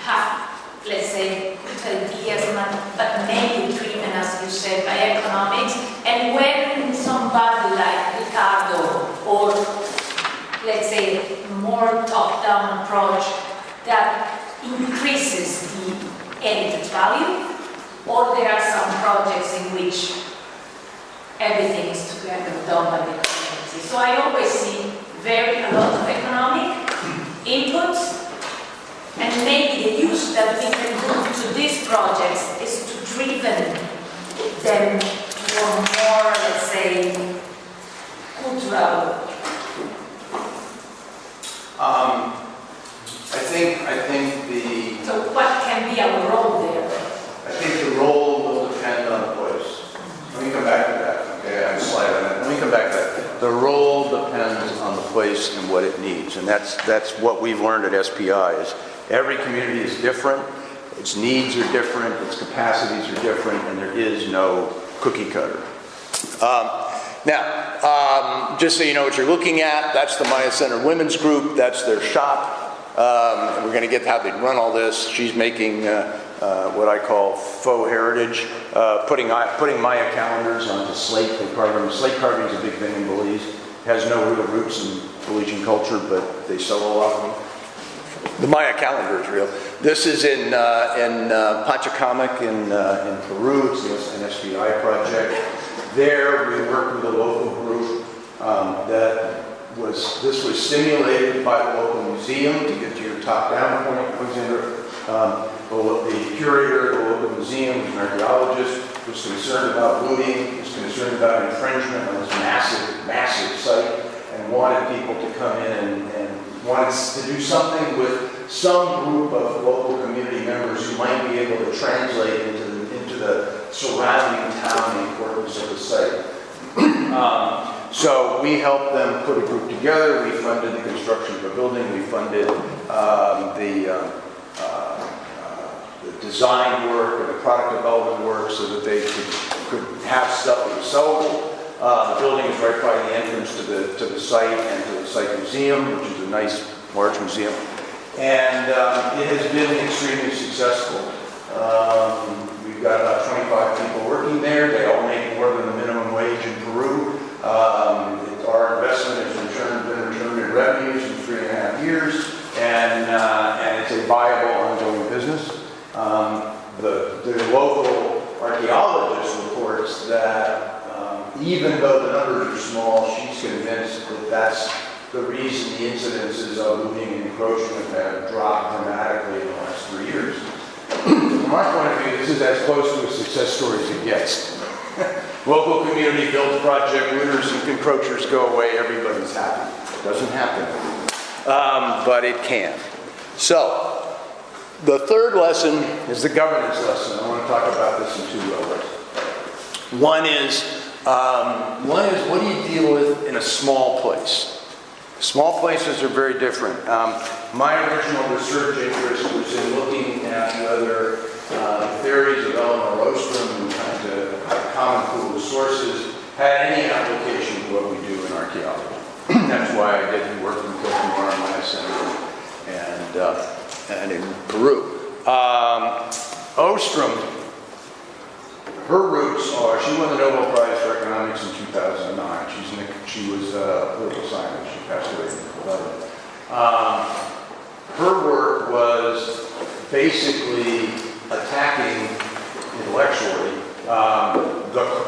have, let's say, good ideas, but mainly driven, as you said, by economics, and when somebody like Ricardo, or let's say more top-down approach that increases the heritage value, or there are some projects in which everything is together done by the community. So I always see a lot of economic inputs, and maybe the use that we can do to these projects is to driven them to a more, let's say, cultural. I think the... So what can be our role there? I think the role will depend And that's what we've learned at SPI is every community is different, its needs are different, its capacities are different, and there is no cookie cutter. Now, just so you know what you're looking at, that's the Maya Center Women's Group, that's their shop. And we're going to get how they run all this. She's making what I call faux heritage, putting Maya calendars onto slate. They carve them. Slate carving is a big thing in Belize. It has no real roots in Belizean culture, but they sell a lot of them. The Maya calendar is real. This is in Pachacamac in Peru. It's an SPI project. There we work with a local group this was stimulated by the local museum to get to your top-down point, Alexander. The curator of the local museum, an archaeologist, was concerned about looting, was concerned about infringement on this massive site, and wanted people to come in and wanted to do something with some group of local community members who might be able to translate into the surrounding town the importance of the site. So we helped them put a group together. We funded the construction of a building. We funded the design work and the product development work so that they could have stuff that was sellable. The building is right by the entrance to the site and to the site museum, which is a nice, large museum. And it has been extremely successful. We've got about 25 people working there. They all make more than the minimum wage in Peru. Our investment has been returned in revenues in 3.5 years, and it's a viable ongoing business. The local archaeologist reports that even though the numbers are small, she's convinced that that's the reason the incidences of looting and encroachment have dropped dramatically in the last 3 years. From my point of view, this is as close to a success story as it gets. Local community builds project, looters and encroachers go away, everybody's happy. Doesn't happen, but it can. So, the third lesson is the governance lesson. I want to talk about this in two levels. One is what do you deal with in a small place? Small places are very different. My original research interest was in looking at whether theories of Eleanor Ostrom and trying to have a common pool of sources had any application to what we do in archaeology. That's why I did work in Myanmar, Maya Center, and in Peru. Ostrom, her roots are, she won the Nobel Prize for Economics in 2009. She was a political scientist. She passed away in 2011. Her work was basically attacking intellectually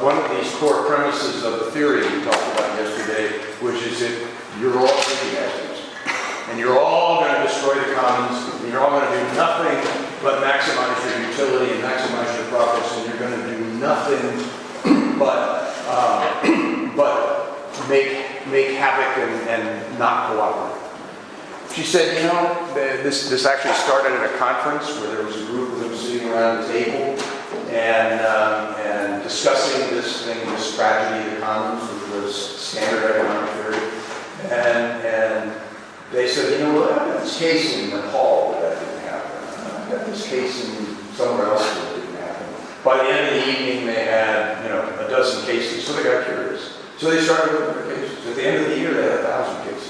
one of these core premises of the theory we talked about yesterday, which is that you're all enthusiasts. And you're all going to destroy the commons, and you're all going to do nothing but maximize your utility and maximize your profits, and you're going to do nothing but make havoc and not cooperate. She said, you know, this actually started at a conference where there was a group of them sitting around the table and discussing this thing, this tragedy of the commons, which was standard economic theory, and they said, you know, well, I've got this case in Nepal where that didn't happen. I've got this case in somewhere else where it didn't happen. By the end of the evening, they had, you know, a dozen cases, so they got curious. So they started looking for cases. At the end of the year, they had 1,000 cases.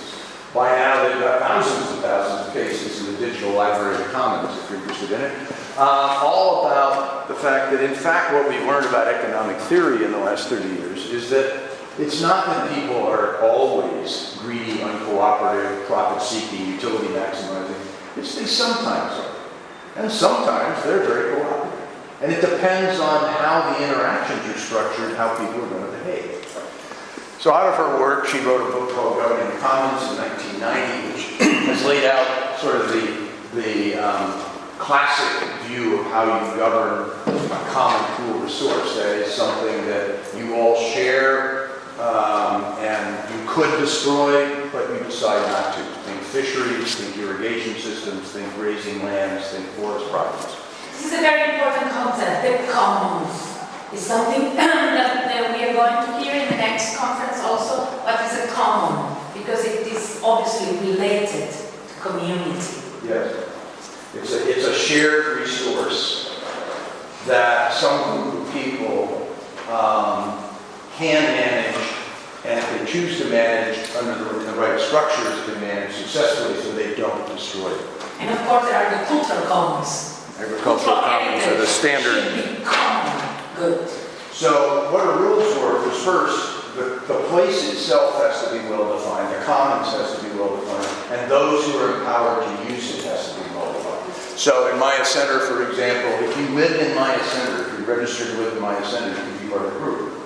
By now, they've got thousands of cases in the digital library of the commons, if you're interested in it. All about the fact that, in fact, what we've learned about economic theory in the last 30 years is that it's not that people are always greedy, uncooperative, profit-seeking, utility maximizing. It's they sometimes are. And sometimes they're very cooperative. And it depends on how the interactions are structured, how people are going to behave. So out of her work, she wrote a book called Governing the Commons in 1990, which has laid out sort of the classic view of how you govern a common pool resource. That is something that you all share, and you could destroy, but you decide not to. Think fisheries, think irrigation systems, think grazing lands, think forest properties. This is a very important concept, the commons. It's something that we are going to hear in the next conference also. What is a common? Because it is obviously related to community. Yes. It's a shared resource that some group of people can manage, and if they choose to manage under the right structures, can manage successfully so they don't destroy it. And of course there are the cultural commons. Agricultural commons are the standard. Should be common good. So what a rules work is first, the place itself has to be well defined, the commons has to be well defined, and those who are empowered to use it has to be well defined. So in Maya Center, for example, if you live in Maya Center, if you're registered to live in Maya Center, you can be part of the group.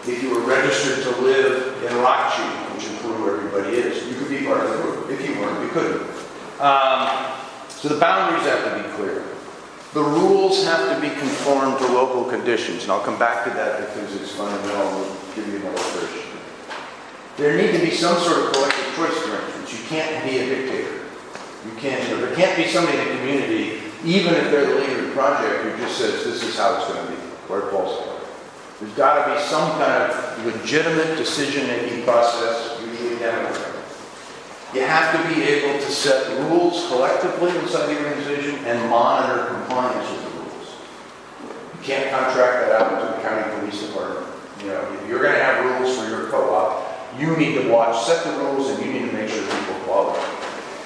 If you were registered to live in Rachi, which in Peru everybody is, you could be part of the group. If you weren't, you couldn't. So the boundaries have to be clear. The rules have to be conformed to local conditions, and I'll come back to that because it's fundamental. I'll give you an illustration. There need to be some sort of collective choice arrangements. You can't be a dictator. There can't be somebody in the community, even if they're the leader of the project, who just says this is how it's going to be, or it falls apart. There's got to be some kind of legitimate decision-making process, usually democratic. You have to be able to set rules collectively inside the organization and monitor compliance with the rules. You can't contract that out to the county police department. You know, if you're going to have rules for your co-op, you need to set the rules, and you need to make sure people follow them.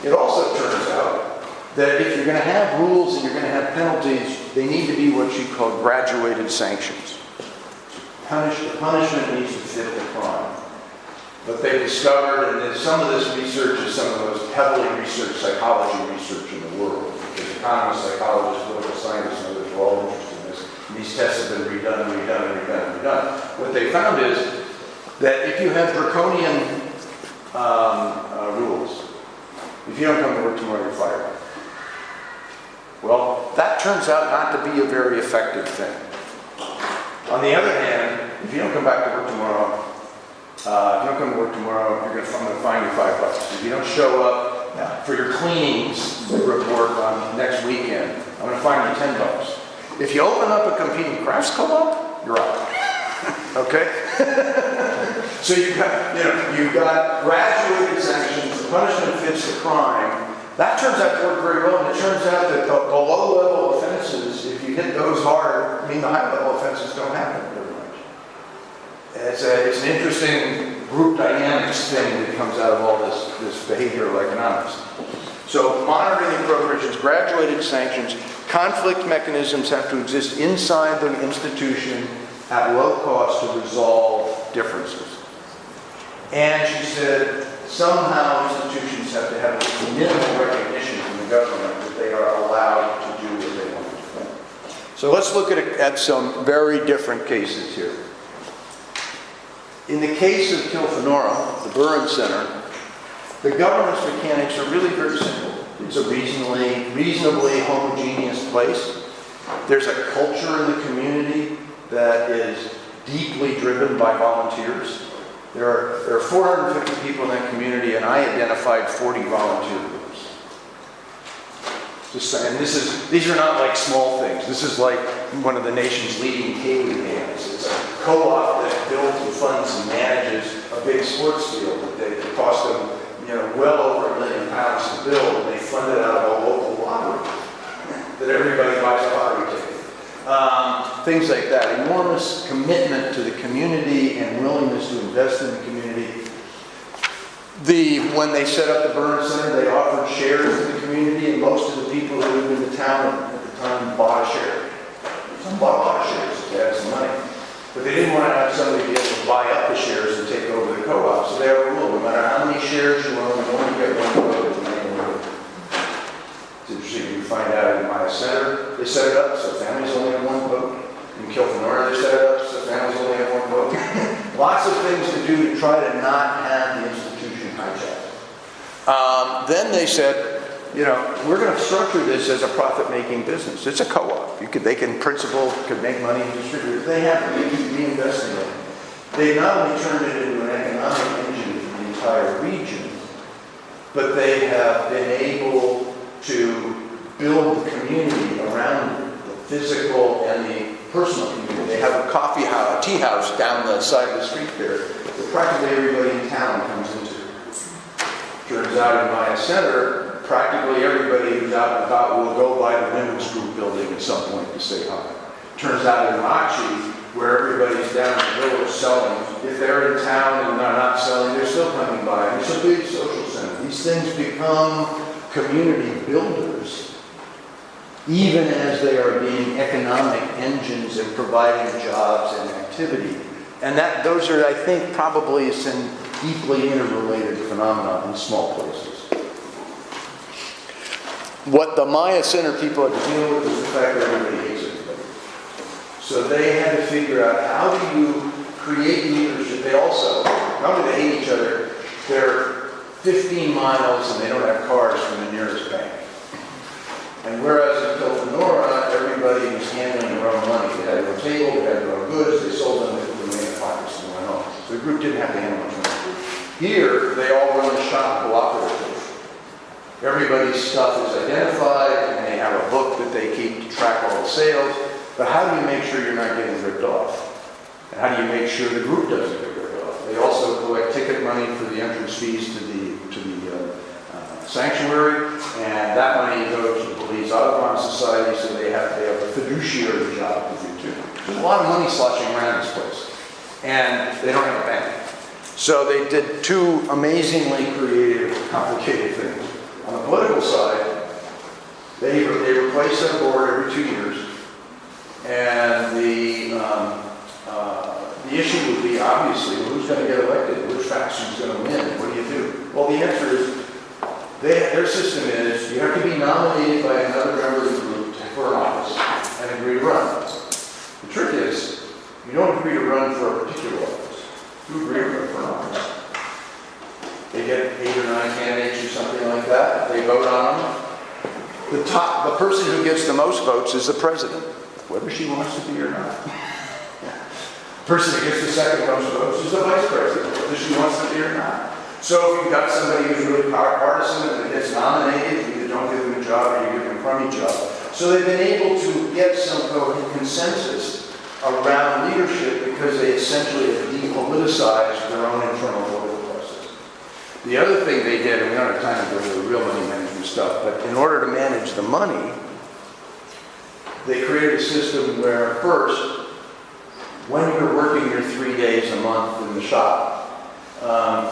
It also turns out that if you're going to have rules and you're going to have penalties, they need to be what you call graduated sanctions. The punishment needs to fit the crime. But they discovered, and some of this research is some of the most heavily researched psychology research in the world, because economists, psychologists, political scientists know that we're all interested in this. And these tests have been redone. What they found is that if you have draconian rules, if you don't come to work tomorrow, you're fired. Well, that turns out not to be a very effective thing. On the other hand, if you don't come back to work tomorrow, I'm going to fine you $5. If you don't show up for your cleanings report on next weekend, I'm going to fine you $10. If you open up a competing crafts co-op, you're out. Okay? So you've got graduated sanctions, the punishment fits the crime. That turns out to work very well, and it turns out that the low-level offenses, if you hit those hard, the high-level offenses don't happen very much. It's an interesting group dynamics thing that comes out of all this behavioral economics. So monitoring appropriations, graduated sanctions, conflict mechanisms have to exist inside the institution at low cost to resolve differences. And she said, somehow institutions have to have a minimal recognition from the government that they are allowed to do what they want to do. So let's look at some very different cases here. In the case of Kilfenora, the Burren Center, the governance mechanics are really very simple. It's a reasonably homogeneous place. There's a culture in the community that is deeply driven by volunteers. There are 450 people in that community, and I identified 40 volunteer groups. And these are not like small things. This is like one of the nation's leading cave bands. It's a co-op that builds and funds and manages a big sports field that cost them well over £1 million to build, and they fund it out of a local lottery that everybody buys a lottery ticket. Things like that. Enormous commitment to the community and willingness to invest in the community. When they set up the Burren Center, they offered shares to the community, and most of the people who lived in the town at the time bought a share. Some bought a lot of shares if they had some money. But they didn't want to have somebody be able to buy up the shares and take over the co-op, so they have a rule. No matter how many shares you own, you only get one vote in the main room. It's interesting, you find out in Maya Center, they set it up so families only have one vote. In Kilfenora, they set it up so families only have one vote. Lots of things to do to try to not have the institution hijacked. Then they said, we're going to structure this as a profit-making business. It's a co-op. Principal could make money and distribute it. They have to keep reinvesting it. They not only turned it into an economic engine for the entire region, but they have been able to build the community around it, the physical and the personal community. They have a coffee house, a tea house down the side of the street there that practically everybody in town comes into. Turns out in Maya Center, practically everybody who's out and about will go by the women's group building at some point to say hi. Turns out in Machi, where everybody's down in the village selling, if they're in town and they're not selling, they're still coming by. It's a big social center. These things become community builders, even as they are being economic engines and providing jobs and activity. And those are, I think, probably some deeply interrelated phenomena in small places. What the Maya Center people had to deal with is the fact that everybody hates everybody. So they had to figure out, how do you create leadership? They also, not only they hate each other, they're 15 miles and they don't have cars from the nearest bank. And whereas in Piltonora, everybody was handling their own money. They had their own table, they had their own goods, they sold them, they put them in their pockets and went home. So the group didn't have to handle much money. Here, they all run a shop cooperatively. Everybody's stuff is identified, and they have a book that they keep to track all the sales. But how do you make sure you're not getting ripped off? And how do you make sure the group doesn't get ripped off? They also collect ticket money for the entrance fees to the sanctuary, and that money goes to the Police Audubon Society, so they have a fiduciary job to do too. There's a lot of money sloshing around this place, and they don't have a bank. So they did two amazingly creative, complicated things. On the political side, they replace their board every 2 years, and the issue would be, obviously, well, who's going to get elected? Which faction's going to win? What do you do? Well, the answer is, their system is, you have to be nominated by another member of the group for an office and agree to run. The trick is, you don't agree to run for a particular office. You agree to run for an office. They get 8 or 9 candidates or something like that. They vote on them. The person who gets the most votes is the president, whether she wants to be or not. The person who gets the second most votes is the vice president, whether she wants to be or not. So if you've got somebody who's really partisan and gets nominated, you either don't give them a job or you give them a crummy job. So they've been able to get some consensus around leadership because they essentially have depoliticized their own internal political process. The other thing they did, and we don't have time to go into the real money management stuff, but in order to manage the money, they created a system where first, when you're working your 3 days a month in the shop,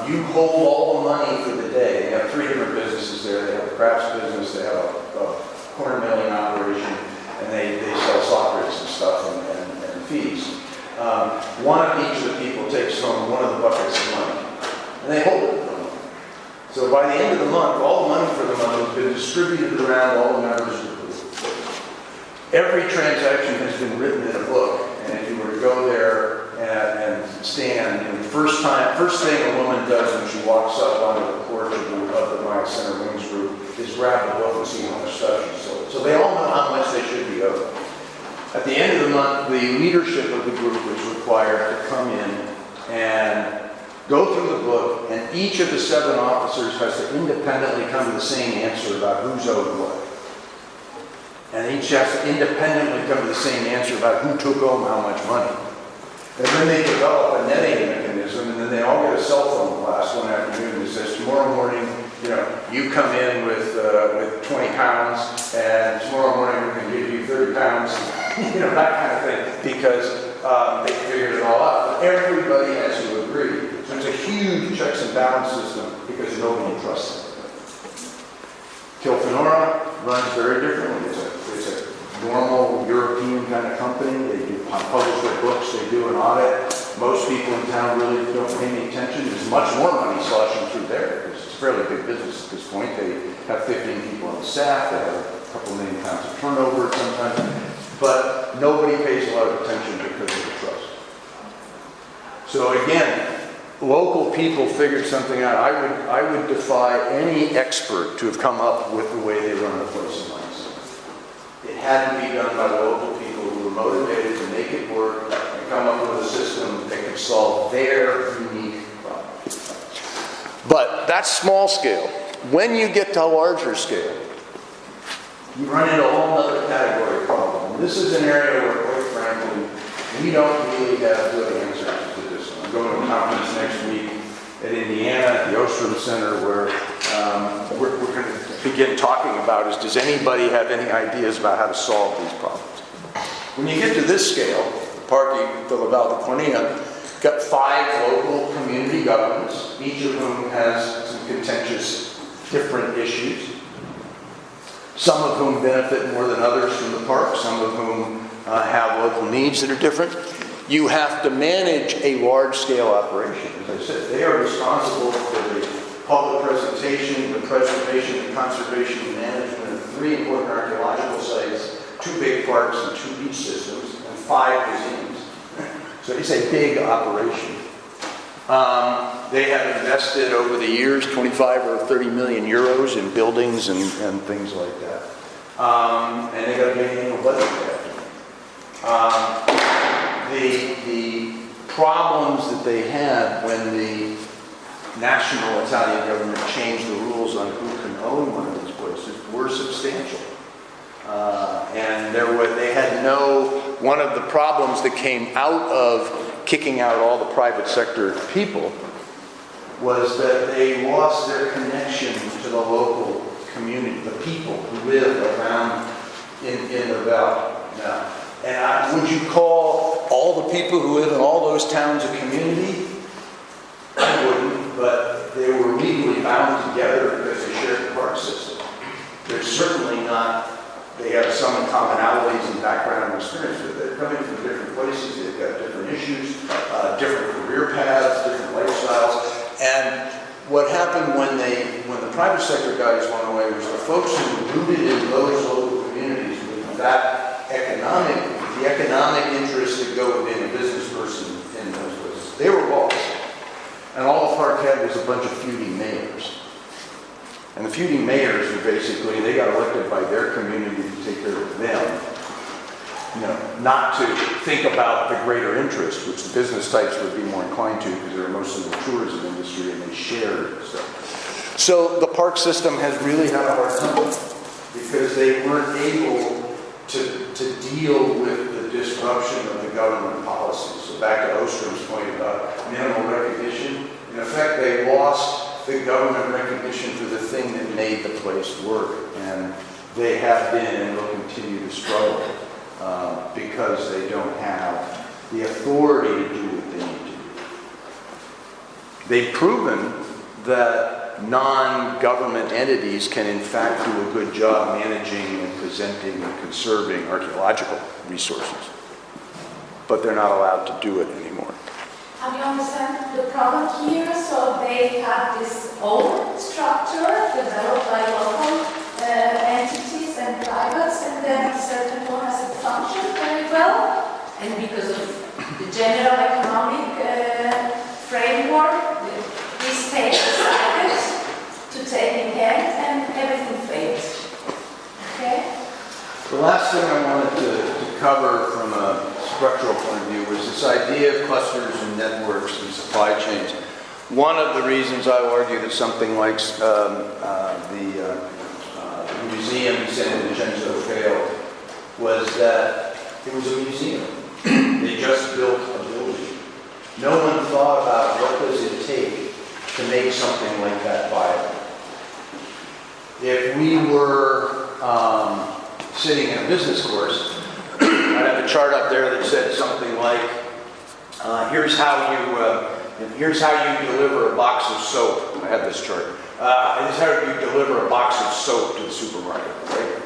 you hold all the money for the day. They have 3 different businesses there. They have a crafts business, they have a corn milling operation, and they sell socks and stuff and fees. One of each of the people takes home one of the buckets of money, and they hold it for a month. So by the end of the month, all the money for the month has been distributed around all the members of the group. Every transaction has been written in a book, and if you were to go there and stand, and the first thing a woman does when she walks up onto the porch of the Maya Center Women's Group is grab the book and see how much stuff she sold. So they all know how much they should be owed. At the end of the month, the leadership of the group is required to come in and go through the book, and each of the 7 officers has to independently come to the same answer about who's owed what. And each has to independently come to the same answer about who took home how much money. And then they develop a netting mechanism, and then they all get a cell phone class one afternoon that says, tomorrow morning, you come in with 20 pounds, and tomorrow morning we're going to give you 30 pounds, that kind of thing, because they figured it all out. But everybody has to agree. So it's a huge checks and balance system because nobody trusts it. Kilfenora runs very differently. It's a normal European kind of company. They do publish their books, they do an audit. Most people in town really don't pay any attention. There's much more money sloshing through there. It's a fairly big business at this point. They have 15 people on the staff. They have a couple million pounds of turnover sometimes. But nobody pays a lot of attention because of the trust. So again, local people figured something out. I would defy any expert to have come up with the way they run the place in Lansing. It had to be done by the local people who were motivated to make it work and come up with a system that could solve their unique problem. But that's small scale. When you get to larger scale, you run into a whole other category problem. This is an area where, quite frankly, we don't really have good answers to this one. I'm going to a conference next week at Indiana, at the Ostrom Center, where we're going to begin talking about is, does anybody have any ideas about how to solve these problems? When you get to this scale, the Parque de la Valdecornia got 5 local community governments, each of whom has some contentious different issues, some of whom benefit more than others from the park, some of whom have local needs that are different. You have to manage a large-scale operation. As I said, they are responsible for the public presentation, the preservation, the conservation, and management of 3 important archaeological sites, 2 big parks, and 2 beach systems, and 5 museums. So it's a big operation. They have invested over the years 25 or 30 million euros in buildings and things like that. And they got a big annual budget after. The problems that they had when the national Italian government changed the rules on who can own one of these places were substantial. And they had one of the problems that came out of kicking out all the private sector people was that they lost their connection to the local community, the people who live around in the valley. Now, and would you call all the people who live in all those towns a community? I wouldn't, but they were legally bound together because they shared the park system. They're certainly not, they have some commonalities in background and experience, but they're coming from different places, they've got different issues, different career paths, different lifestyles. And what happened when the private sector guys went away was the folks who were rooted in those local communities with that the economic interests that go within a business person in those places. They were lost. And all the park had was a bunch of feuding mayors. And the feuding mayors were basically, they got elected by their community to take care of them. Not to think about the greater interest, which the business types would be more inclined to because they're mostly in the tourism industry and they share stuff. So the park system has really had a hard time because they weren't able to deal with the disruption of the government policies. So back to Ostrom's point about minimal recognition, in effect they lost the government recognition for the thing that made the place work. And they have been and will continue to struggle because they don't have the authority to do what they need to do. They've proven that non-government entities can in fact do a good job managing and presenting and conserving archaeological resources. But they're not allowed to do it anymore. You understand the problem here? So they have this old structure developed by local entities and privates, and then a certain one has functioned very well. And because of the general economic framework, this state decided to take in hand and everything fails. Okay? The last thing I wanted to cover from a structural point of view was this idea of clusters and networks and supply chains. One of the reasons I argue that something like the museum in San Vincenzo failed was that it was a museum. They just built a building. No one thought about what does it take to make something like that viable. If we were sitting in a business course, I'd have a chart up there that said something like, here's how you deliver a box of soap. I have this chart. Here's how you deliver a box of soap to the supermarket, right?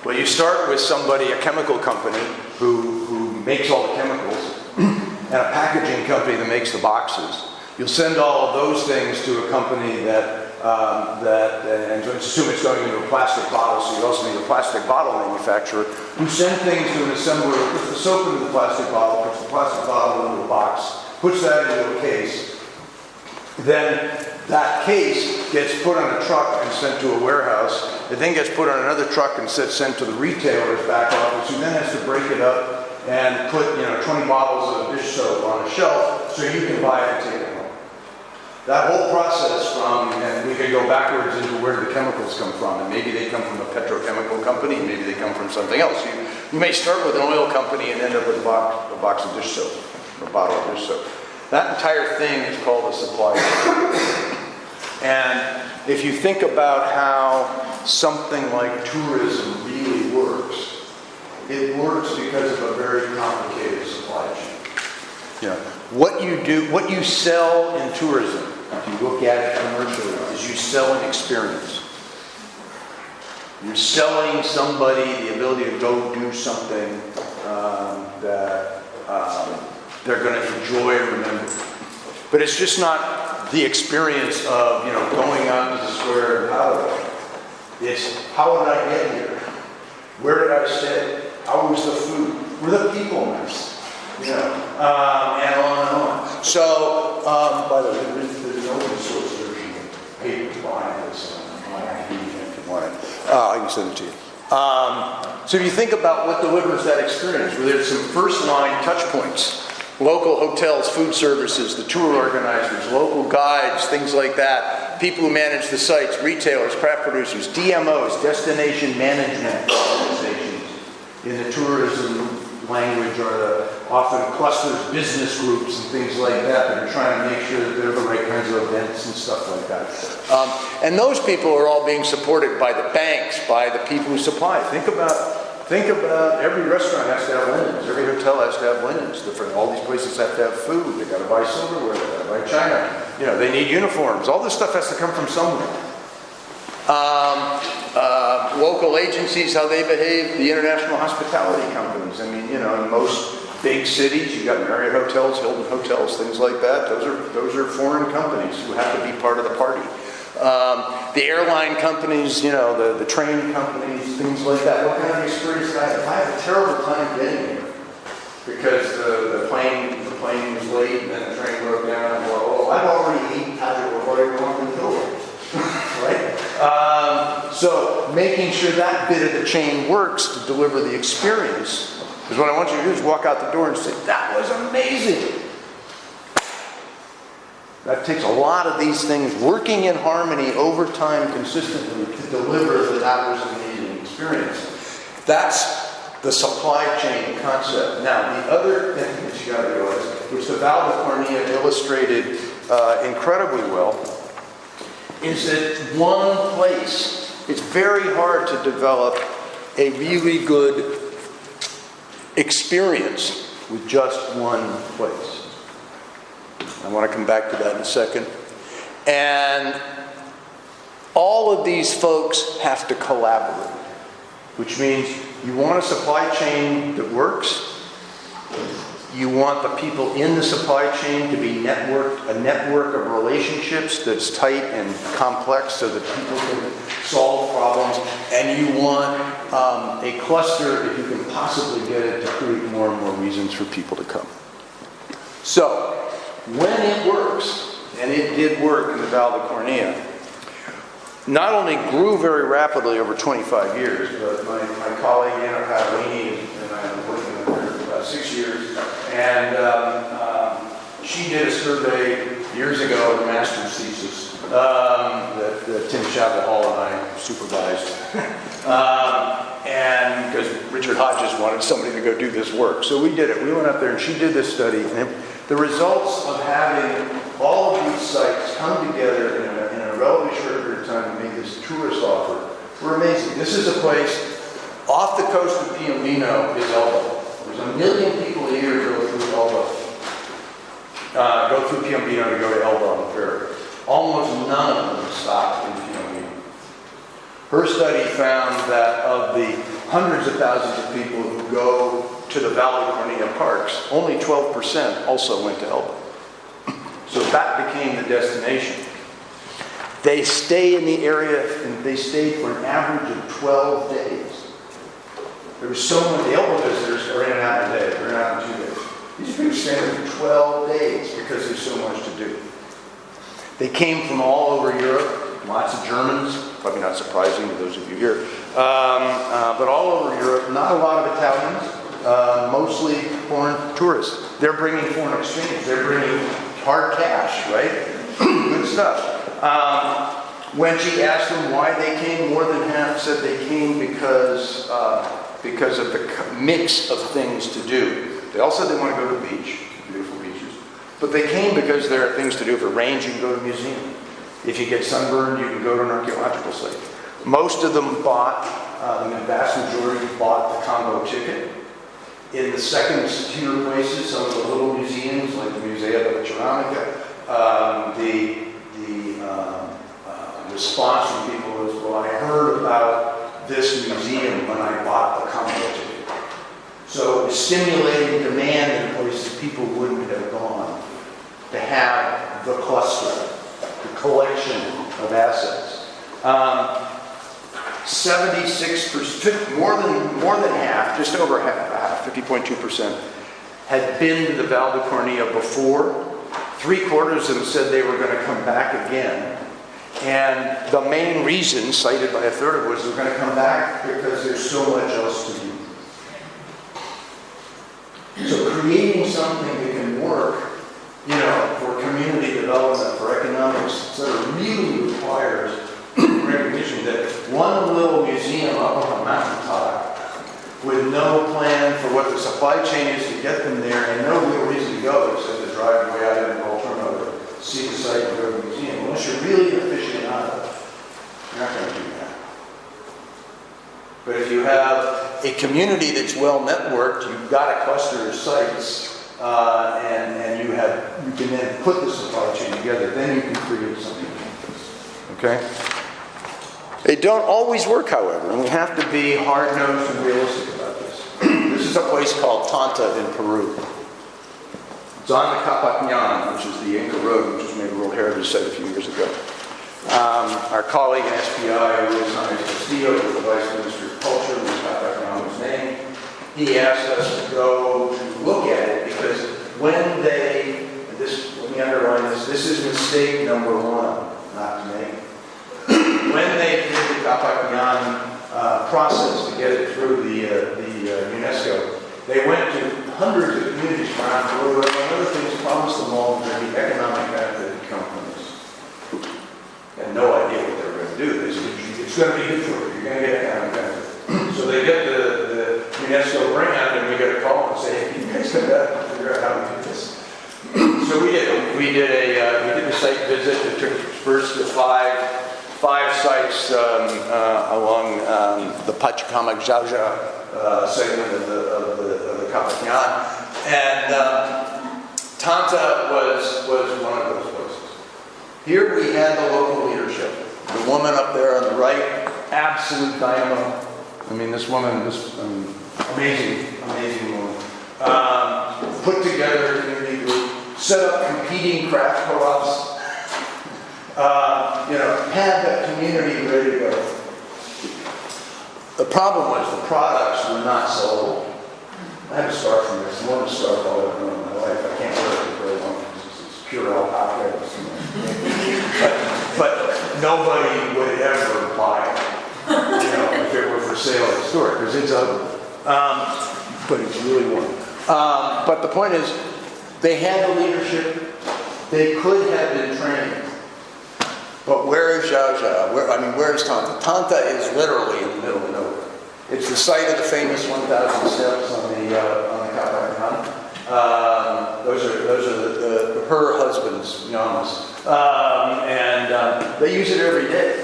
Well, you start with somebody, a chemical company, who makes all the chemicals, and a packaging company that makes the boxes. You'll send all of those things to a company and assume it's going into a plastic bottle, so you also need a plastic bottle manufacturer who send things to an assembler who puts the soap into the plastic bottle, puts the plastic bottle into a box, puts that into a case. Then that case gets put on a truck and sent to a warehouse. It then gets put on another truck and sent to the retailer's back office, who then has to break it up and put 20 bottles of dish soap on a shelf so you can buy it and take it home. That whole process and we could go backwards into where the chemicals come from, and maybe they come from a petrochemical company, maybe they come from something else. You may start with an oil company and end up with a box of dish soap, or a bottle of dish soap. That entire thing is called a supply chain. And if you think about how something like tourism really works, it works because of a very complicated supply chain. You know, what you sell in tourism, if you look at it commercially, is you sell an experience. You're selling somebody the ability to go do something that they're going to enjoy and remember. But it's just not the experience of, you know, going out to the square and how. It's how did I get here? Where did I stay? How was the food? Were the people nice? You know, and on and on. So, by the way, there's no source version of paper behind this. If you want it, I can send it to you. So if you think about what delivers that experience, where there's some first-line touch points, local hotels, food services, the tour organizers, local guides, things like that, people who manage the sites, retailers, craft producers, DMOs, destination management organizations, in the tourism language are often clusters, business groups, and things like that that are trying to make sure that they're the right kinds of events and stuff like that. And those people are all being supported by the banks, by the people who supply. Think about every restaurant has to have linens, every hotel has to have linens. All these places have to have food. They got to buy silverware. They got to buy china. You know, they need uniforms. All this stuff has to come from somewhere. Local agencies, how they behave, the international hospitality companies. I mean, you know, in most big cities, you've got Marriott hotels, Hilton hotels, things like that. Those are foreign companies who have to be part of the party. The airline companies, you know, the train companies, things like that. What kind of experience did I have? I had a terrible time getting here because the plane was late and then the train broke down. And well, I've already eaten Patrick before everyone can kill it. Right? So making sure that bit of the chain works to deliver the experience is what I want you to do, is walk out the door and say, that was amazing. That takes a lot of these things working in harmony over time consistently to deliver that was an amazing experience. That's the supply chain concept. Now, the other thing that you got to realize, which the Val d'Ornia illustrated incredibly well, is that one place, it's very hard to develop a really good experience with just one place. I want to come back to that in a second. And all of these folks have to collaborate, which means you want a supply chain that works. You want the people in the supply chain to be networked, a network of relationships that's tight and complex so that people can solve problems. And you want a cluster, if you can possibly get it, to create more and more reasons for people to come. So, when it works, and it did work in the Val d'Ornia, not only grew very rapidly over 25 years, but my colleague Anna Paolini and I have been working with her for about 6 years, and she did a survey years ago, a master's thesis, that Tim Chabot and I supervised. And because Richard Hodges wanted somebody to go do this work. So we did it. We went up there and she did this study. And the results of having all of these sites come together in a relatively short period of time to make this tourist offer were amazing. This is a place off the coast of Piombino is Elba. There's 1 million people a year go through Elba. Go through Piombino to go to Elba on the ferry. Almost none of them stop in Piombino. Her study found that of the hundreds of thousands of people who go to the Val d'Ornia parks, only 12% also went to Elba. So that became the destination. They stay in the area, and they stayed for an average of 12 days. There was so many, the Elba visitors are in and out in a day, they're in and out in 2 days. These people stayed there for 12 days because there's so much to do. They came from all over Europe, lots of Germans, probably not surprising to those of you here, but all over Europe, not a lot of Italians, mostly foreign tourists. They're bringing foreign exchange, they're bringing hard cash, right? Good stuff. When she asked them why they came, more than half said they came because of the mix of things to do. They all said they want to go to the beach, beautiful beaches, but they came because there are things to do. For range, you can go to a museum. If you get sunburned, you can go to an archaeological site. Most of them bought, the vast majority bought the combo ticket. In the second tier places, some of the little museums, like the Museo della Ceramica, the response from people was, well, I heard about this museum when I bought the combo ticket. So it's stimulating demand in places people wouldn't have gone to have the cluster, the collection of assets. 76%, more than half, just over half, 50.2%, had been to the Val di Cornia before. 3/4 of them said they were going to come back again. And the main reason, cited by a third of them, was they're going to come back because there's so much else to do. So creating something that can work, for community development, for economics, etc., really requires recognition that one little museum up on a mountaintop with no plan for what the supply chain is to get them there and no real reason to go except to drive way out of Baltimore, see the site and go to the museum. Unless you're really an aficionado, you're not going to do that. But if you have a community that's well networked, you've got a cluster of sites, and you can then put the supply chain together, then you can create something like this. Okay? They don't always work, however, and we have to be hard-nosed and realistic about this. This is a place called Tanta in Peru. It's on the Capacñan, which is the Inca Road, which was made a World Heritage Site a few years ago. Our colleague in SPI, Luis Castillo, was the Vice Minister of Culture when Capacñan was named. He asked us to go to look at it because when they, let me underline this, this is mistake number one, not to make. When they did the Capacñan process to get it through the UNESCO, they went to hundreds of communities around Peru, and one of the things promised them all that the economic benefit would come from this. They had no idea what they were going to do. They said, it's going to be good for you. You're going to get economic benefit. So they get the UNESCO grant, and we get a call and say, hey, you guys got to figure out how to do this. So we did. We did a site visit that took us first to five sites along the Pachacamac Jauja segment of the Capacñan, and Tanta was one of those places. Here we had the local leadership. The woman up there on the right, absolute dynamo. I mean, this woman, amazing woman. Put together a community group, set up competing craft co-ops. Had that community ready to go. The problem was the products were not sold. I had a scarf from this. One scarf all I've known in my life. I can't wear it for very long because it's pure alpaca. but nobody would ever buy it. If it were for sale at the store, because it's ugly. But it's really warm. But the point is, they had the leadership. They could have been trained. But where is Jauja? Where is Tanta? Tanta is literally in the middle of nowhere. It's the site of the famous 1,000 steps on the Capacñan. Those are her husband's llamas, and they use it every day.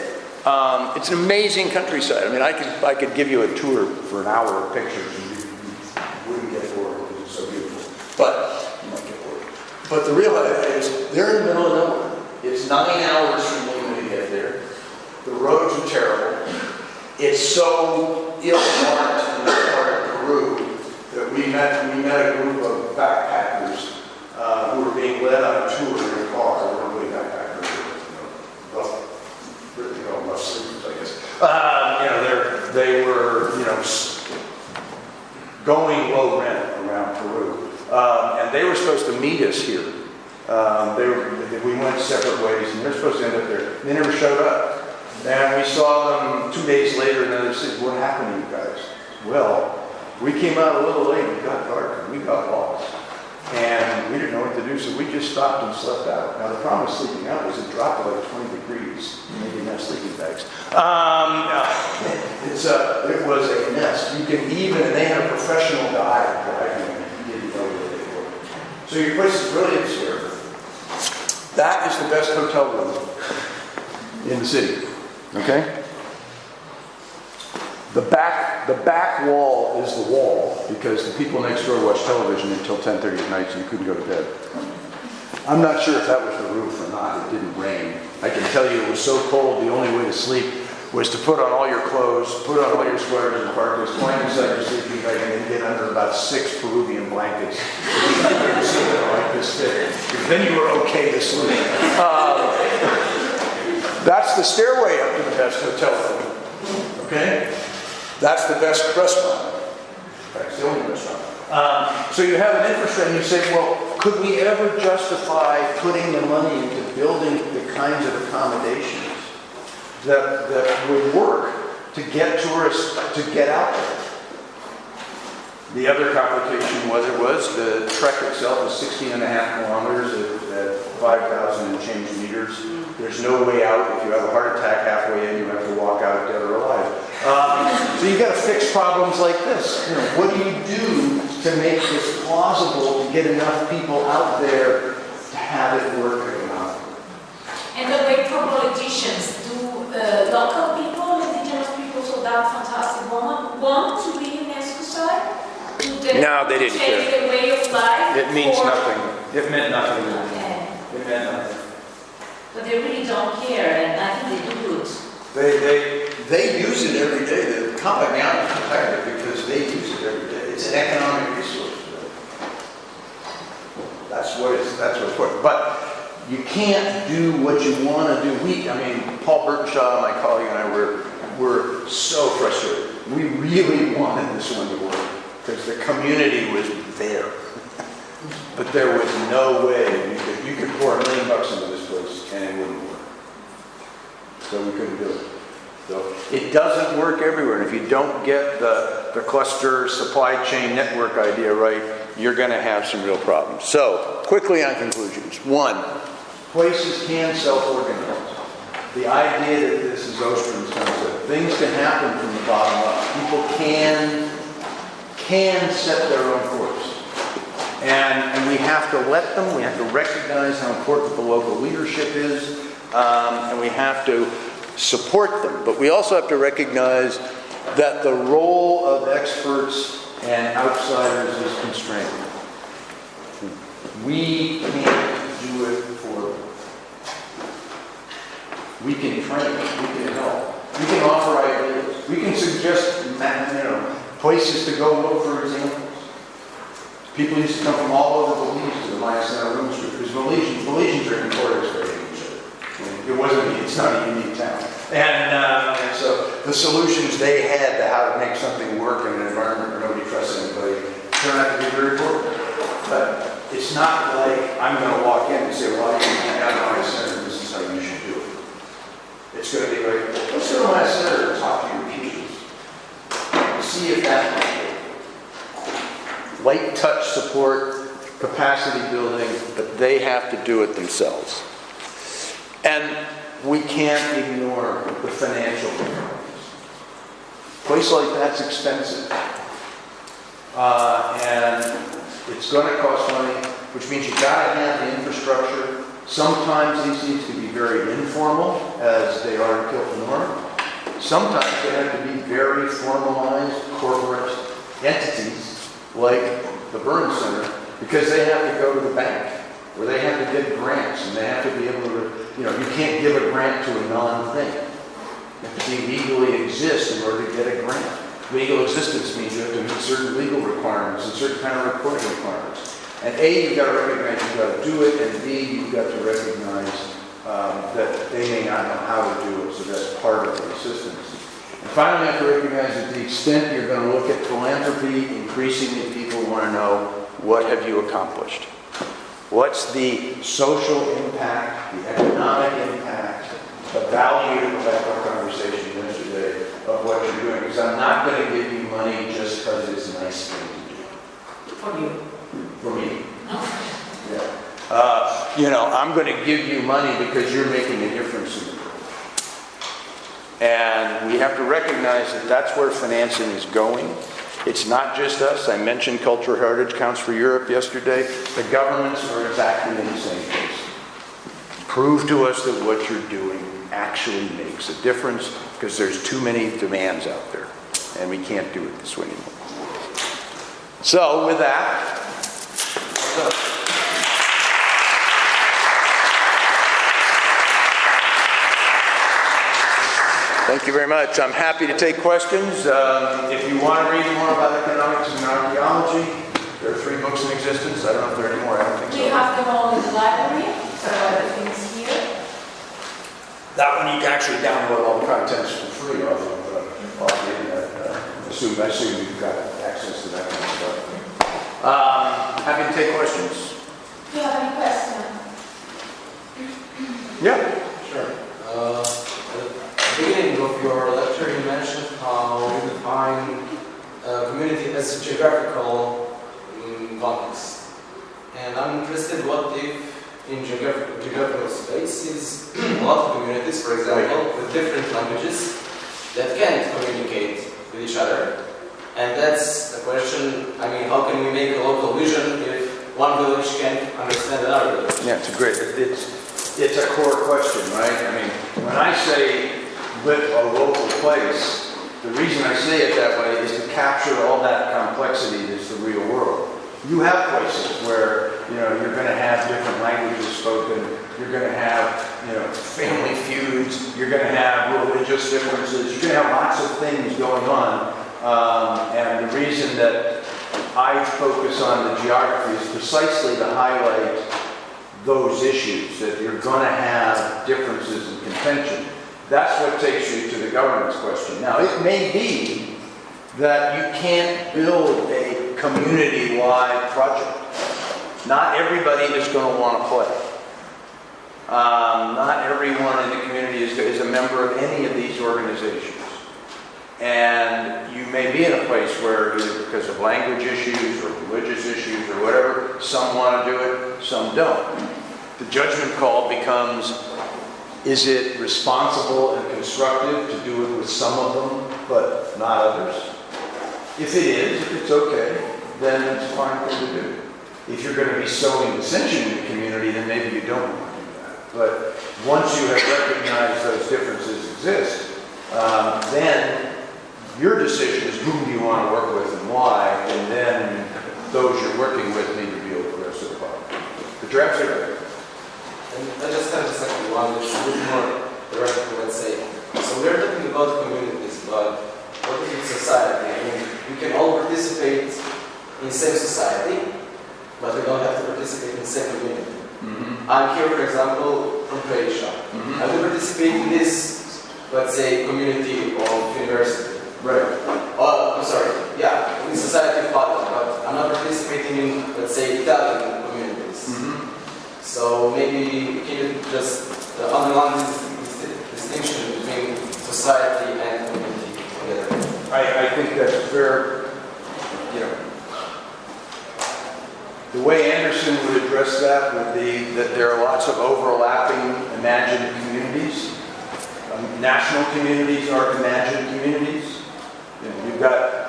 It's an amazing countryside. I could give you a tour for an hour of pictures, and you wouldn't get bored because it's so beautiful. But you might get bored. But the real idea is they're in the middle of nowhere. It's 9 hours from Lima to get there. The roads are terrible. It's so ill-marked in that part of Peru that we met a group of backpackers who were being led on a tour in a car. They weren't really backpackers, rough sleepers, I guess. They were, going low rent around Peru, and they were supposed to meet us here. We went separate ways, and they're supposed to end up there. They never showed up. And we saw them 2 days later, and they said, what happened to you guys? Well, we came out a little late. It got dark, and we got lost. And we didn't know what to do, so we just stopped and slept out. Now, the problem with sleeping out was it dropped to like 20 degrees. Maybe not sleeping bags. It was a mess. You can even, and they had a professional guide driving, and he didn't know where they were. So your place is really obscure. That is the best hotel room in the city, okay? The back wall is the wall because the people next door watch television until 10:30 at night, so you couldn't go to bed. I'm not sure if that was the roof or not. It didn't rain. I can tell you it was so cold, the only way to sleep was to put on all your clothes, put on all your sweaters and parkas, climb inside your sleeping bag, and then get under about 6 Peruvian blankets. Like this thick. Then you were okay to sleep. That's the stairway up to the best hotel room. Okay? That's the best restaurant. That's the only restaurant. So you have an infrastructure, and you say, well, could we ever justify putting the money into building the kinds of accommodations that would work to get tourists to get out there? The other complication was the trek itself is 16.5 kilometers at 5,000 and change meters. There's no way out. If you have a heart attack halfway in, you have to walk out dead or alive. So you've got to fix problems like this. You know, what do you do to make this plausible to get enough people out there to have it work economically? And the way for politicians, do local people, indigenous people, so that fantastic woman, want to be in UNESCO side? No, they didn't change care. the way of life? It means or- nothing. It meant nothing. Okay. It meant nothing. But they really don't care, and I think they do good. They use it every day. The Campagnan is protected because they use it every day. It's an economic resource. That's what it's for. But you can't do what you want to do. Paul Burtenshaw, my colleague, and I were so frustrated. We really wanted this one to work because the community was there. But there was no way you could pour $1 million into this place and it wouldn't work. So we couldn't do it. So it doesn't work everywhere. And if you don't get the cluster supply chain network idea right, you're going to have some real problems. So quickly on conclusions. 1, places can self-organize. The idea that this is Ostrom's concept. Things can happen from the bottom up. People can set their own course. And we have to let them, we have to recognize how important the local leadership is, and we have to support them. But we also have to recognize that the role of experts and outsiders is constrained. We can't do it for them. We can train, we can help, we can offer ideas, we can suggest places to go look for examples. People used to come from all over Belize to the Maya Center Room Street because Belizeans are notorious for hating each other. It's not a unique town. And so the solutions they had to how to make something work in an environment where nobody trusts anybody turned out to be very important. But it's not like I'm going to walk in and say, well, you can have Maya Center, this is how you should do it. It's going to be like, let's go to Maya Center and talk to your peers. See if that might work. Light touch support, capacity building, but they have to do it themselves. And we can't ignore the financial requirements. A place like that's expensive. And it's going to cost money, which means you've got to have the infrastructure. Sometimes these need to be very informal, as they are in Kilpanora. Sometimes they have to be very formalized corporate entities, like the Burns Center, because they have to go to the bank, or they have to get grants, and they have to be able to, you can't give a grant to a non-thing. You have to legally exist in order to get a grant. Legal existence means you have to meet certain legal requirements and certain kind of reporting requirements. And A, you've got to recognize you've got to do it, and B, you've got to recognize that they may not know how to do it, so that's part of the assistance. And finally, you have to recognize that to the extent you're going to look at philanthropy, increasingly people want to know, what have you accomplished? What's the social impact, the economic impact, the value of that conversation yesterday of what you're doing? Because I'm not going to give you money just because it's a nice thing to do. For you. For me. Yeah. I'm going to give you money because you're making a difference in the world. And we have to recognize that that's where financing is going. It's not just us. I mentioned Cultural Heritage Counts for Europe yesterday. The governments are exactly in the same place. Prove to us that what you're doing actually makes a difference, because there's too many demands out there, and we can't do it this way anymore. So with that, thank you very much. I'm happy to take questions. If you want to read more about economics and archaeology, there are 3 books in existence. I don't know if there are any more. I don't think so. We have them all in the library, so everything's here. That one you can actually download all the contents for free off the internet. I assume you've got access to that kind of stuff. Happy to take questions. Do you have any questions? Yeah. Sure. At the beginning of your lecture, you mentioned how you define community as a geographical context. And I'm interested, what if in geographical spaces, a lot of communities, for example, with different languages that can't communicate with each other? And that's a question, I mean, how can we make a local vision if one village can't understand another village? Yeah, it's a core question, right? I mean, when I say live a local place, the reason I say it that way is to capture all that complexity that's the real world. You have places where, you're going to have different languages spoken, you're going to have, family feuds, you're going to have religious differences, you're going to have lots of things going on. And the reason that I focus on the geography is precisely to highlight those issues, that you're going to have differences in contention. That's what takes you to the governance question. Now, it may be that you can't build a community-wide project. Not everybody is going to want to play. Not everyone in the community is a member of any of these organizations. And you may be in a place where, either because of language issues or religious issues or whatever, some want to do it, some don't. The judgment call becomes, is it responsible and constructive to do it with some of them, but not others? If it is, if it's okay, then it's a fine thing to do. If you're going to be sowing dissension in the community, then maybe you don't want to do that. But once you have recognized those differences exist, then your decision is whom do you want to work with and why, and then those you're working with need to be able to progress to the problem. But you're absolutely right. And I just have a second one, which is a bit more theoretical, let's say. So we're talking about communities, but what is society? I mean, we can all participate in the same society, but we don't have to participate in the same community. Mm-hmm. I'm here, for example, from Croatia. Mm-hmm. I will participate in this, let's say, community of university. Right. I'm sorry, yeah, in society of Padua, but I'm not participating in, let's say, Italian communities. Mm-hmm. So maybe can you just underline this distinction between society and community together? I think that's fair. The way Anderson would address that would be that there are lots of overlapping imagined communities. National communities are imagined communities.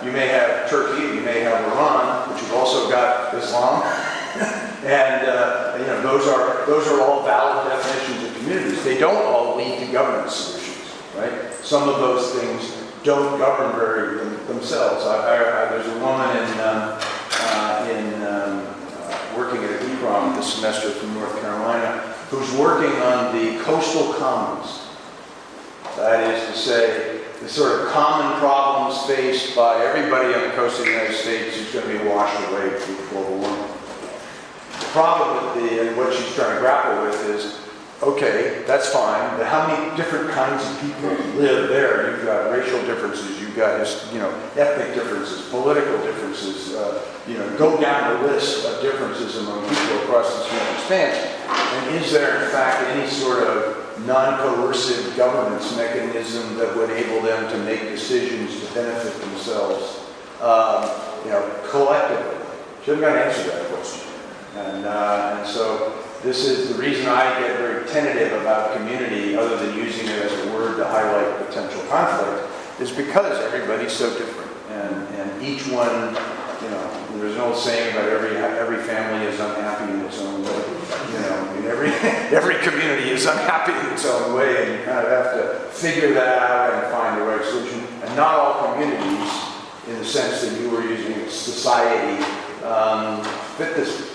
You may have Turkey, you may have Iran, but you've also got Islam, and those are all valid definitions of communities. They don't all lead to governance solutions, right? Some of those things don't govern very themselves. There's a woman working at ECROM this semester from North Carolina who's working on the coastal commons. That is to say, the sort of common problems faced by everybody on the coast of the United States who's going to be washed away through global warming. The problem and what she's trying to grapple with is, okay, that's fine, but how many different kinds of people live there? You've got racial differences, you've got ethnic differences, political differences, go down the list of differences among people across this huge expanse. And is there in fact any sort of non-coercive governance mechanism that would enable them to make decisions to benefit themselves, collectively? She hasn't got an answer to that question. And so this is the reason I get very tentative about community, other than using it as a word to highlight potential conflict, is because everybody's so different. And each one, there's no old saying about every family is unhappy in its own way. You know, I mean, every community is unhappy in its own way, and you kind of have to figure that out and find the right solution. And not all communities, in the sense that you were using society, fit this.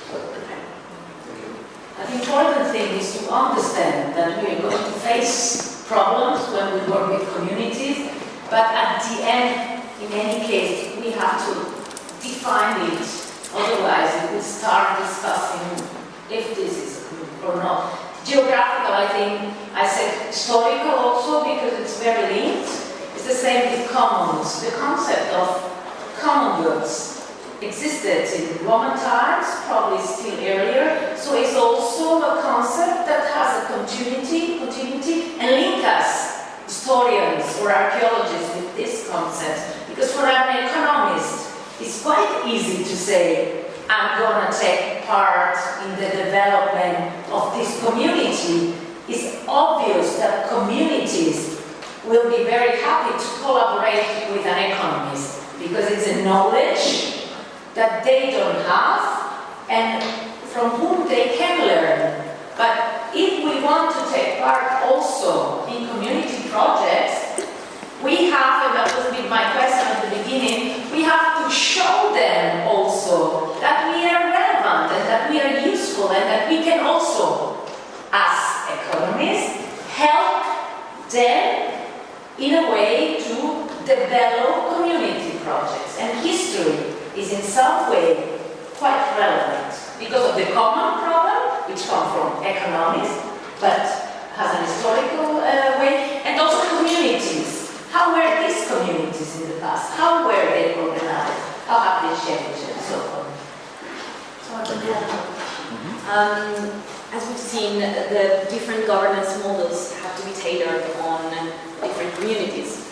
The important thing is to understand that we are going to face problems when we work with communities, but at the end, in any case, we have to define it. Otherwise, we start discussing if this is or not. Geographical, I think, I said historical also because it's very linked. It's the same with commons. The concept of commonwealths existed in Roman times, probably still earlier, so it's also a concept that has a continuity and link us, historians or archaeologists, with this concept. Because for an economist, it's quite easy to say, I'm going to take part in the development of this community. It's obvious that communities will be very happy to collaborate with an economist because it's a knowledge that they don't have and from whom they can learn. But if we want to take part also in community projects, we have, and that was a bit my question at the beginning, we have to show them also that we are relevant and that we are useful and that we can also, as economists, help them in a way to develop community projects. And history is in some way quite relevant because of the common problem, which comes from economics, but has an historical way, and also communities. How were these communities in the past? How were they organized? How have they changed and so on? As we've seen, the different governance models have to be tailored on different communities.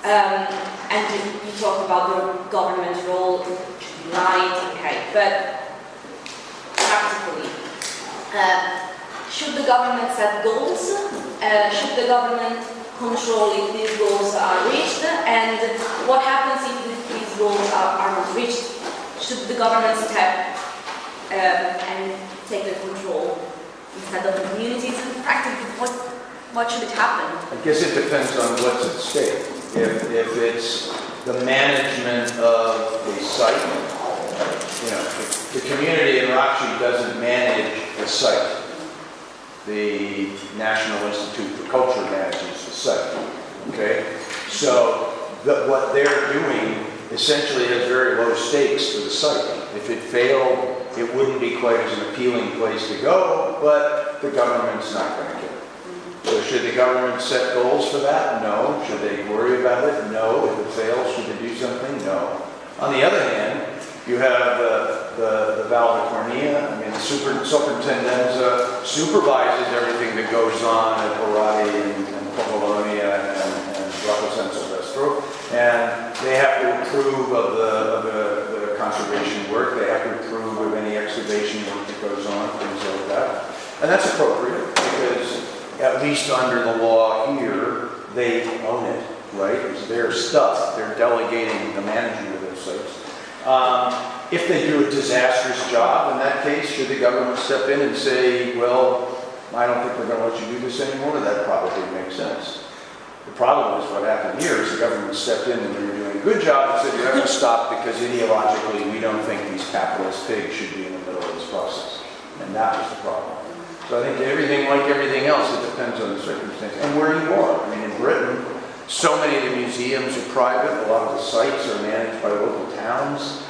And you talk about the government role, right, okay, but practically, should the government set goals? Should the government control if these goals are reached? And what happens if these goals are not reached? Should the government step and take the control instead of the communities? And practically, what should it happen? I guess it depends on what's at stake. If it's the management of a site, you know, the community in Rachi doesn't manage the site. The National Institute for Culture manages the site. Okay, so what they're doing essentially has very low stakes for the site. If it failed, it wouldn't be quite as an appealing place to go, but the government's not going to get it. So should the government set goals for that? No. Should they worry about it? No. If it fails, should they do something? No. On the other hand, you have the Vallacornia. I mean, the superintendenza supervises everything that goes on at Orati and Popolonia and Rocco San Silvestro, and they have to approve of the conservation work. They have to approve of any excavation work that goes on, things like that, and that's appropriate because at least under the law here, they own it, right? It's their stuff. They're delegating the management of their sites. If they do a disastrous job, in that case, should the government step in and say, well, I don't think we're going to let you do this anymore? That probably makes sense. The problem is what happened here is the government stepped in and they were doing a good job and said, you have to stop because ideologically we don't think these capitalist pigs should be in the middle of this process. And that was the problem. So I think everything, like everything else, it depends on the circumstance and where you are. I mean, in Britain, so many of the museums are private. A lot of the sites are managed by local towns.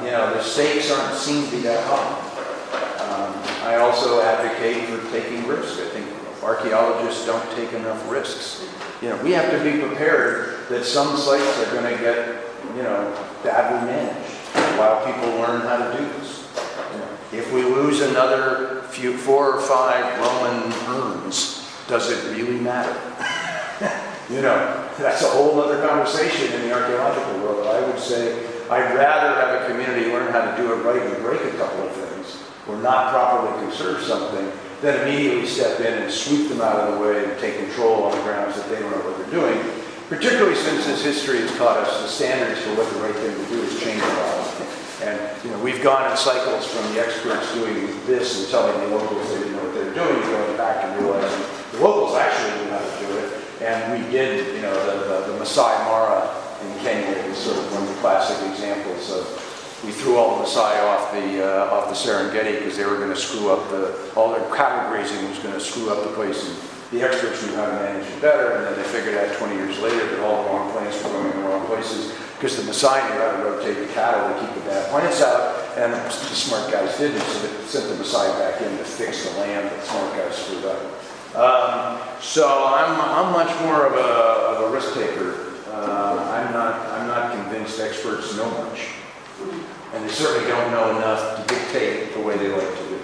You know, the stakes aren't seen to be that high. I also advocate for taking risks. I think archaeologists don't take enough risks. You know, we have to be prepared that some sites are going to get, you know, badly managed while people learn how to do this. You know, if we lose another 4 or 5 Roman urns, does it really matter? You know, that's a whole other conversation in the archaeological world. I would say I'd rather have a community learn how to do it right and break a couple of things or not properly conserve something than immediately step in and sweep them out of the way and take control on the grounds that they don't know what they're doing, particularly since this history has taught us the standards for what the right thing to do has changed a lot. And we've gone in cycles from the experts doing this and telling the locals they didn't know what they were doing, going back and realizing the locals actually knew how to do it. And we did, the Masai Mara in Kenya is sort of one of the classic examples of, we threw all the Masai off the Serengeti because they were going to screw up all their cattle grazing was going to screw up the place. And the experts knew how to manage it better, and then they figured out 20 years later that all the wrong plants were going in the wrong places because the Masai knew how to rotate the cattle to keep the bad plants out, and the smart guys didn't, so they sent the Masai back in to fix the land that the smart guys screwed up. So I'm much more of a risk taker. I'm not convinced experts know much, and they certainly don't know enough to dictate the way they like to do.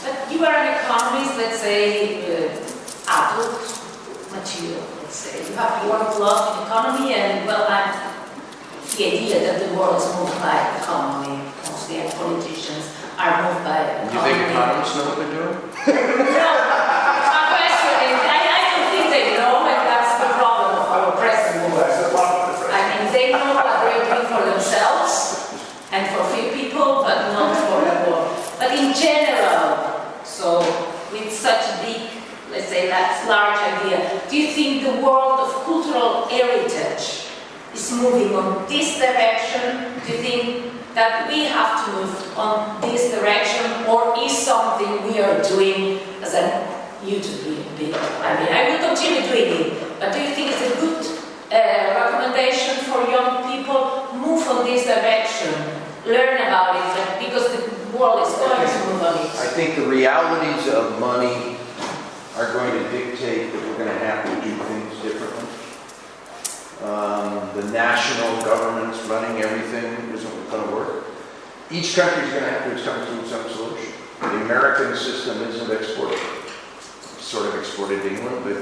But you are an economist, let's say, adult material, let's say. You have worked a lot in economy, and well, I'm the idea that the world is moved by economy, mostly, and politicians are moved by economy. Do you think economists know what they're doing? No, my question is, I don't think they know, and that's the problem of our present world. I mean, they know what they're doing for themselves and for few people, but not for the world. But in general, so with such a big, let's say, that large idea, do you think the world of cultural heritage is moving on this direction? Do you think that we have to move on this direction, or is something we are doing as a YouTube video? I mean, I will continue doing it, but do you think it's a good recommendation for young people? Move on this direction, learn about it, because the world is going to move on it. I think the realities of money are going to dictate that we're going to have to do things differently. The national governments running everything isn't going to work. Each country is going to have to come to its own solution. The American system isn't exported. It's sort of exported to England, but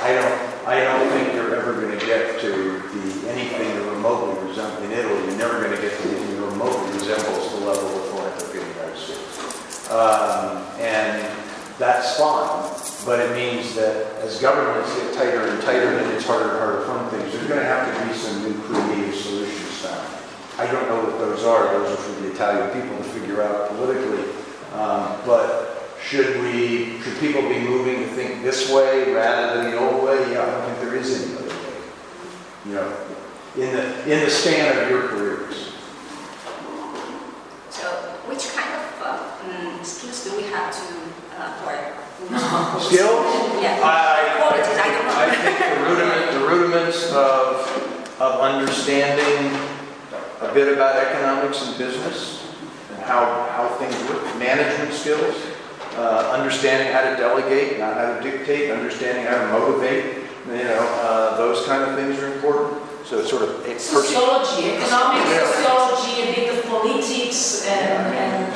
I don't think you're ever going to get to anything that remotely resembles in Italy. You're never going to get to anything that remotely resembles the level of philanthropy in the United States. And that's fine. But it means that as governments get tighter and tighter and it's harder and harder to fund things, there's going to have to be some new creative solutions found. I don't know what those are. Those are for the Italian people to figure out politically. But should people be moving to think this way rather than the old way? Yeah, I don't think there is any other way. In the span of your careers. So, which kind of skills do we have to acquire? Skills? Yeah. I think the rudiments of understanding a bit about economics and business and how things work, management skills, understanding how to delegate, not how to dictate, understanding how to motivate, those kind of things are important. So it's sort of sociology, economics, sociology, a bit of politics, and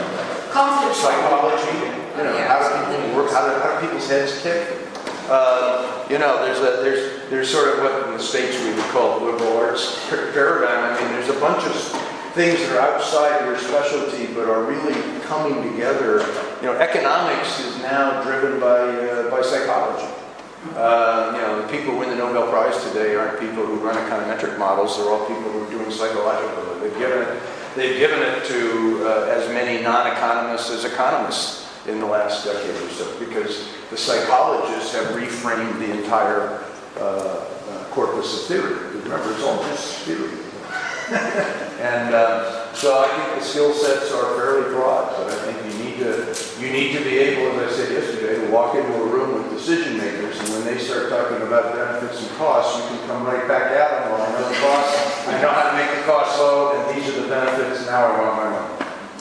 conflict psychology. How do people work? How do people's heads tick? There's sort of what in the States we would call the liberal arts paradigm. I mean, there's a bunch of things that are outside your specialty but are really coming together. Economics is now driven by psychology. The people who win the Nobel Prize today aren't people who run econometric models. They're all people who are doing psychological. They've given it to as many non-economists as economists in the last decade or so, because the psychologists have reframed the entire corpus of theory. Remember, it's all just theory. And so I think the skill sets are fairly broad, but I think you need to be able, as I said yesterday, to walk into a room with decision makers, and when they start talking about benefits and costs, you can come right back at them. Well, I know the costs, I know how to make the costs low, and these are the benefits, and now I want my money.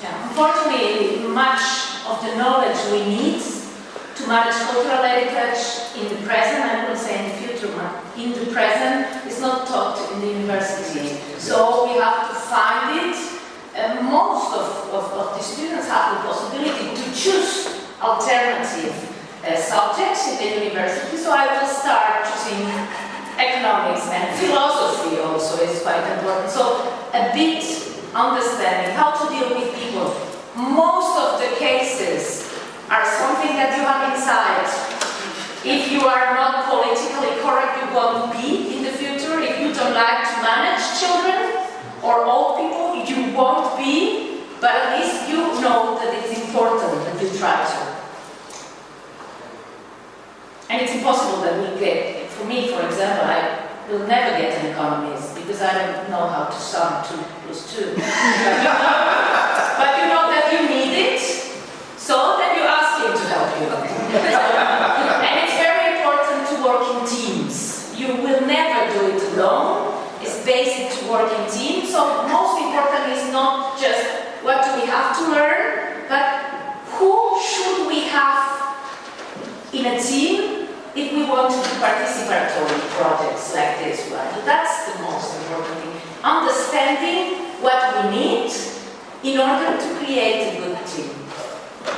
Yeah, unfortunately, much of the knowledge we need to manage cultural heritage in the present, I wouldn't say in the future, but in the present, is not taught in the university. So we have to find it. Most of the students have the possibility to choose alternative subjects in the university. So I will start choosing economics, and philosophy also is quite important. So a bit understanding how to deal with people. Most of the cases are something that you have inside. If you are not politically correct, you won't be in the future. If you don't like to manage children or old people, you won't be. But at it's impossible that we get, for me, for example, I will never get an economist because I don't know how to sum 2 plus 2. But you know that you need it, so then you ask him to help you. And it's very important to work in teams. You will never do it alone. It's basic to work in teams. So most important is not just what do we have to learn, but who should we have in a team if we want to do participatory projects like this one. That's the most important thing. Understanding what we need in order to create a good team.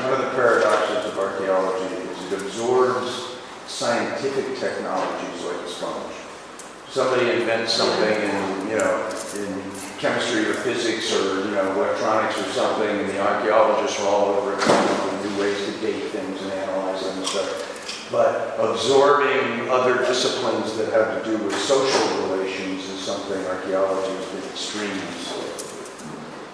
One of the paradoxes of archaeology is it absorbs scientific technologies like a sponge. Somebody invents something in, in chemistry or physics or, electronics or something, and the archaeologists are all over it, new ways to date things and analyze them and stuff. But absorbing other disciplines that have to do with social relations is something archaeology has been extremely slow.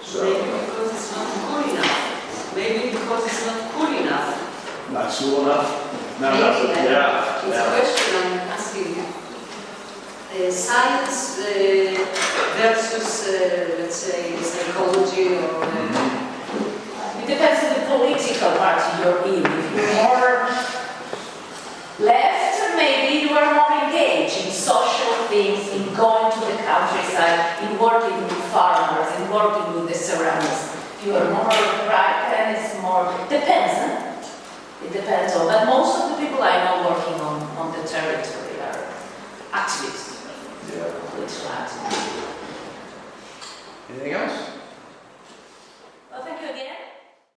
So, maybe because it's not cool enough. Maybe because it's not cool enough. not cool enough? Not enough. Maybe, Yeah. it's a question I'm asking you. Science versus, let's say, psychology or... It depends on the political party you're in. If you're more left, maybe you are more engaged in social things, in going to the countryside, in working with farmers, in working with the surroundings. If you are more right, then it's more... Depends, huh? It depends on... But most of the people I know working on the territory are activists. Yeah. Political activists. Anything else?